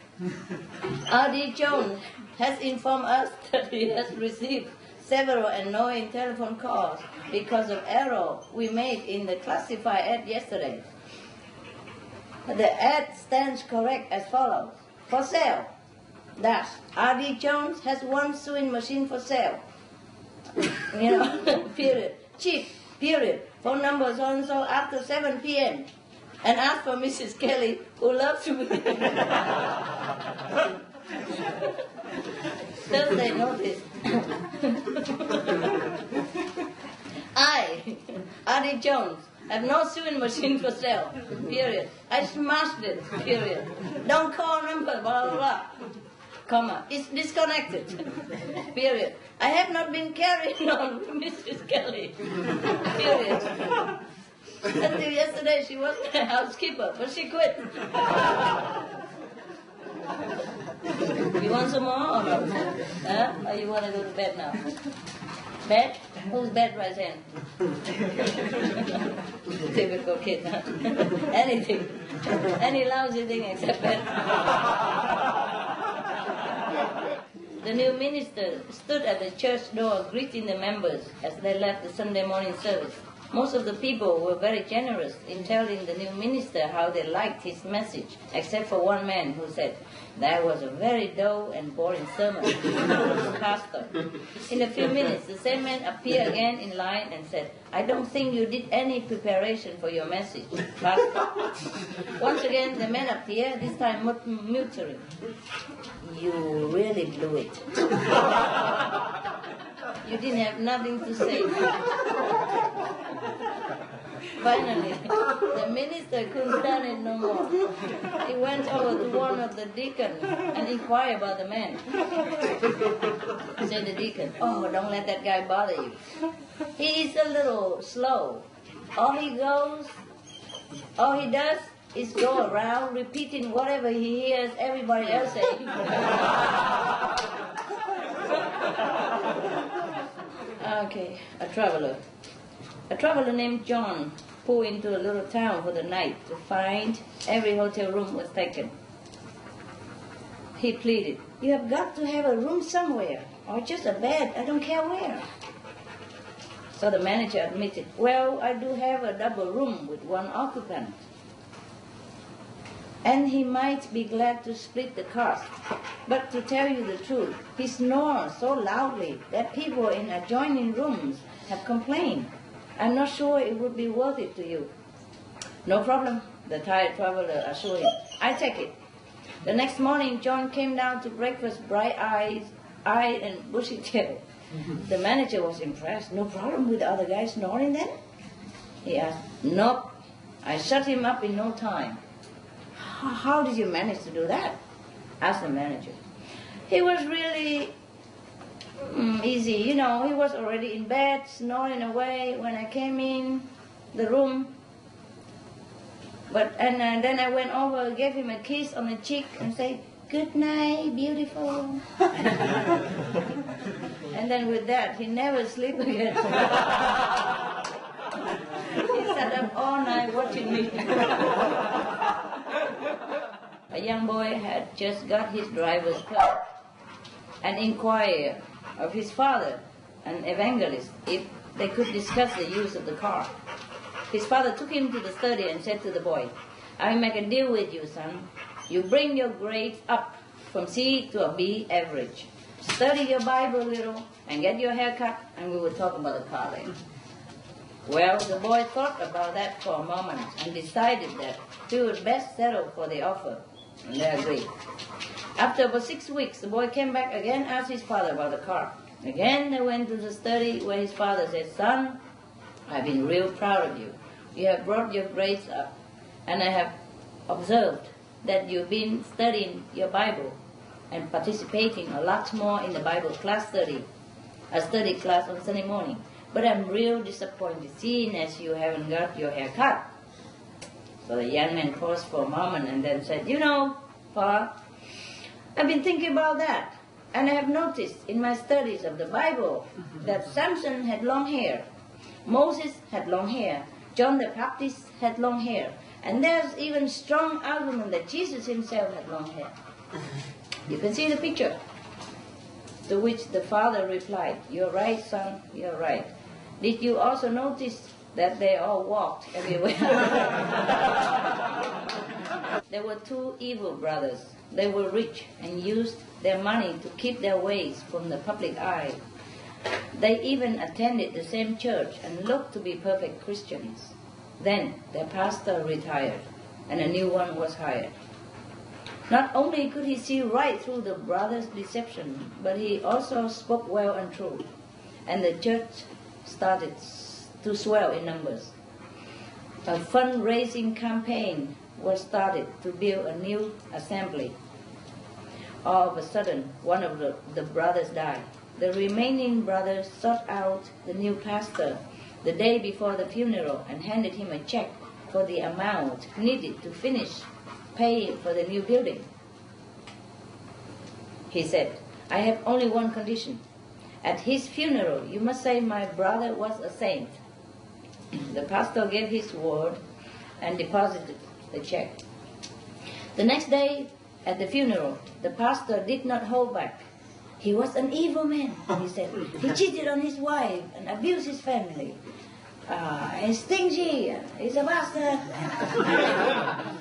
R.D. Jones has informed us that he has received several annoying telephone calls because of error we made in the classified ad yesterday. The ad stands correct as follows. For sale. Dash. R.D. Jones has 1 sewing machine for sale. Period. Cheap. Period. Phone number so-and-so after 7 p.m. And ask for Mrs. Kelly, who loves me. Thursday notice. I, R.D. Jones, have no sewing machine for sale. Period. I smashed it. Period. Don't call number, blah, blah, blah. Comma. It's disconnected. Period. I have not been carrying on with Mrs. Kelly. Period. Until yesterday she was my housekeeper, but she quit. You want some more or not? Or you want to go to bed now? Bed? Whose bed right hand? Typical kid, huh? Anything. Any lousy thing except bed. The new minister stood at the church door greeting the members as they left the Sunday morning service. Most of the people were very generous in telling the new minister how they liked his message, except for one man who said, that was a very dull and boring sermon. Pastor. In a few minutes, the same man appeared again in line and said, I don't think you did any preparation for your message, Pastor. Once again, the man appeared, this time muttering, you really blew it. You didn't have nothing to say. Finally, the minister couldn't stand it no more. He went over to one of the deacons and inquired about the man. Said the deacon, "Oh, don't let that guy bother you. He's a little slow. All he does is go around repeating whatever he hears everybody else saying." Okay, a traveler. A traveler named John pulled into a little town for the night to find every hotel room was taken. He pleaded, "You have got to have a room somewhere, or just a bed, I don't care where." So the manager admitted, "Well, I do have a double room with one occupant, and he might be glad to split the cost. But to tell you the truth, he snores so loudly that people in adjoining rooms have complained. I'm not sure it would be worth it to you." "No problem," the tired traveler assured him. "I take it." The next morning, John came down to breakfast, bright-eyed and bushy-tailed. The manager was impressed. "No problem with the other guy snoring then?" He asked. "Nope. I shut him up in no time." "How did you manage to do that?" asked the manager. "He was really easy. You know, he was already in bed, snoring away when I came in the room. Then I went over, gave him a kiss on the cheek and said, 'Good night, beautiful.' And then with that, he never slept again. He sat up all night watching me." A young boy had just got his driver's card and inquired of his father, an evangelist, if they could discuss the use of the car. His father took him to the study and said to the boy, "I make a deal with you, son. You bring your grades up from C to a B average. Study your Bible a little and get your hair cut, and we will talk about the car later." Well, the boy thought about that for a moment and decided that he would best settle for the offer, and they agreed. After about 6 weeks, the boy came back again, asked his father about the car. Again, they went to the study where his father said, "Son, I've been real proud of you. You have brought your grades up, and I have observed that you've been studying your Bible and participating a lot more in the Bible class study, a study class on Sunday morning. But I'm real disappointed seeing as you haven't got your hair cut." So the young man paused for a moment and then said, "You know, Pa, I've been thinking about that, and I have noticed in my studies of the Bible that Samson had long hair, Moses had long hair, John the Baptist had long hair, and there's even strong argument that Jesus himself had long hair. You can see the picture." To which the father replied, "You're right, son, you're right. Did you also notice that they all walked everywhere?" There were two evil brothers. They were rich and used their money to keep their ways from the public eye. They even attended the same church and looked to be perfect Christians. Then their pastor retired, and a new one was hired. Not only could he see right through the brothers' deception, but he also spoke well and true, and the church started to swell in numbers. A fundraising campaign was started to build a new assembly. All of a sudden, one of the brothers died. The remaining brothers sought out the new pastor the day before the funeral and handed him a check for the amount needed to finish paying for the new building. He said, "I have only one condition. At his funeral, you must say my brother was a saint." The pastor gave his word and deposited the check. The next day, at the funeral, the pastor did not hold back. "He was an evil man," he said. "He cheated on his wife and abused his family. He's stingy, he's a bastard."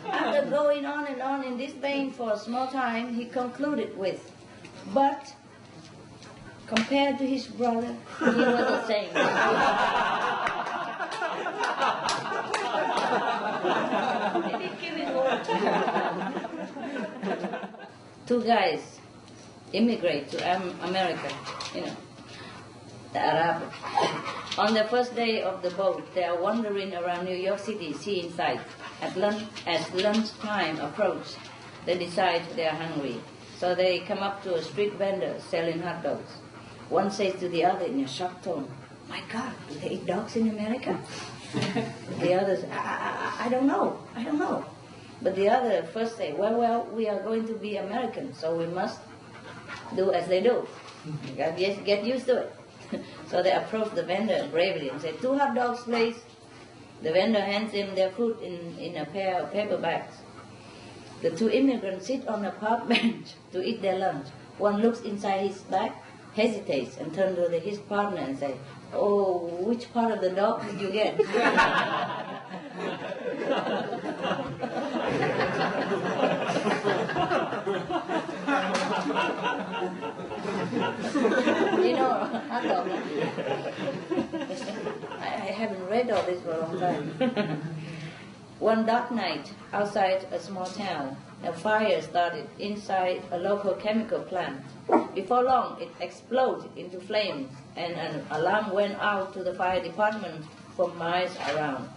After going on and on in this vein for a small time, he concluded with, "But compared to his brother, he was a saint." He didn't give his word. Two guys immigrate to America, the Arab On the first day of the boat, they are wandering around New York City, seeing sights. As lunchtime approaches, they decide they are hungry. So they come up to a street vendor selling hot dogs. One says to the other in a shocked tone, "My God, do they eat dogs in America?" The others, I don't know. But the other first say, well, we are going to be Americans, so we must do as they do. Get used to it. So they approach the vendor bravely and say, "2 hot dogs, please." The vendor hands them their food in a pair of paper bags. The 2 immigrants sit on a park bench to eat their lunch. One looks inside his bag, hesitates, and turns to his partner and says, "Oh, which part of the dog did you get?" You know, hot dog, huh? I haven't read all this for a long time. One dark night, outside a small town, a fire started inside a local chemical plant. Before long, it exploded into flames, and an alarm went out to the fire department for miles around.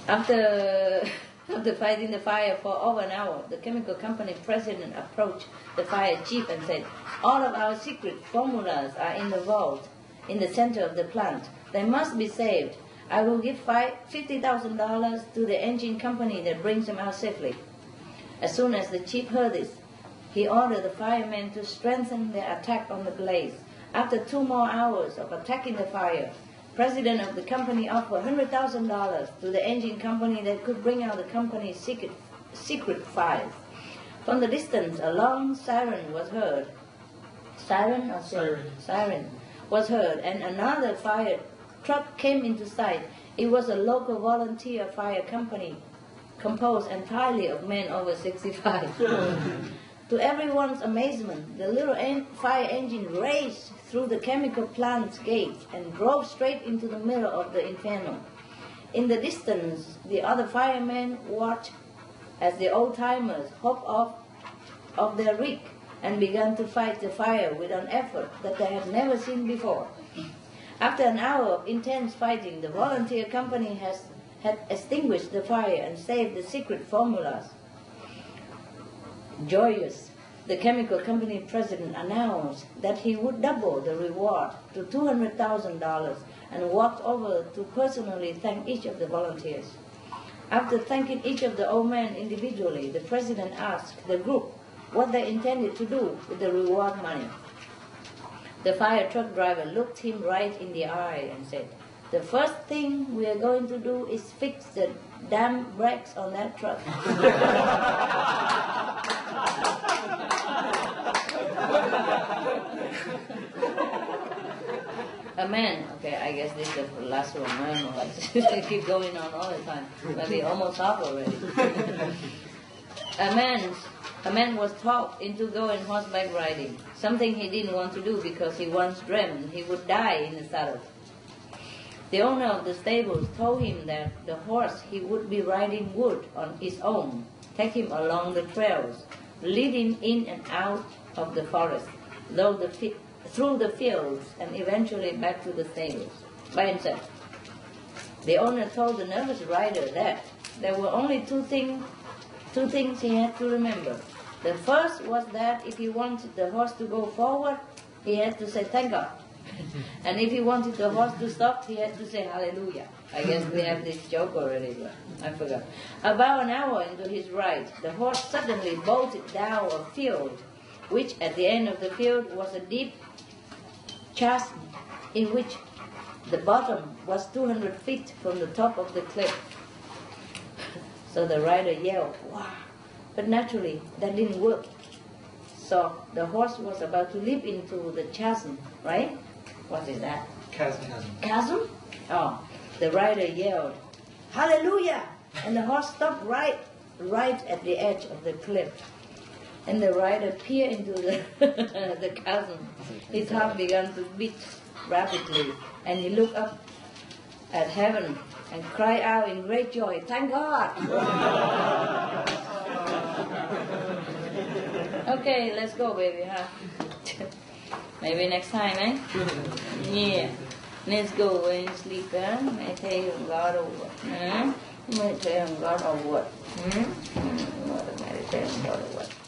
After fighting the fire for over an hour, the chemical company president approached the fire chief and said, "All of our secret formulas are in the vault in the center of the plant. They must be saved. I will give $50,000 to the engine company that brings them out safely." As soon as the chief heard this, he ordered the firemen to strengthen their attack on the blaze. After 2 more hours of attacking the fire, president of the company offered $100,000 to the engine company that could bring out the company's secret files. From the distance, a long siren was heard. Siren or siren? Siren was heard, and another fire truck came into sight. It was a local volunteer fire company composed entirely of men over 65. To everyone's amazement, the little fire engine raced through the chemical plant's gate and drove straight into the middle of the inferno. In the distance, the other firemen watched as the old-timers hopped off of their rig and began to fight the fire with an effort that they had never seen before. After an hour of intense fighting, the volunteer company had extinguished the fire and saved the secret formulas. Joyous, the chemical company president announced that he would double the reward to $200,000 and walked over to personally thank each of the volunteers. After thanking each of the old men individually, the president asked the group what they intended to do with the reward money. The fire truck driver looked him right in the eye and said, "The first thing we are going to do is fix the damn brakes on that truck." A man, okay, I guess this is the last one. I don't know, like, keep going on all the time. Maybe almost half already. A man was talked into going horseback riding, something he didn't want to do because he once dreamed he would die in the saddle. The owner of the stables told him that the horse he would be riding would, on his own, take him along the trails, leading in and out of the forest, through the fields, and eventually back to the stables by himself. The owner told the nervous rider that there were only two things he had to remember. The first was that if he wanted the horse to go forward, he had to say "thank God." And if he wanted the horse to stop, he had to say "hallelujah." I guess we have this joke already, but I forgot. About an hour into his ride, the horse suddenly bolted down a field, which at the end of the field was a deep chasm in which the bottom was 200 feet from the top of the cliff. So the rider yelled, "Wow!" But naturally, that didn't work. So the horse was about to leap into the chasm, right? What is that? Chasm. Chasm? Oh, the rider yelled, "Hallelujah!" And the horse stopped right at the edge of the cliff. And the rider peered into the chasm. His heart began to beat rapidly, and he looked up at heaven and cried out in great joy, "Thank God!" Okay, let's go, baby, huh? Maybe next time, eh? Yeah. Let's go away and sleep, meditate on God or what? Meditate on God or what? Meditate on God or what?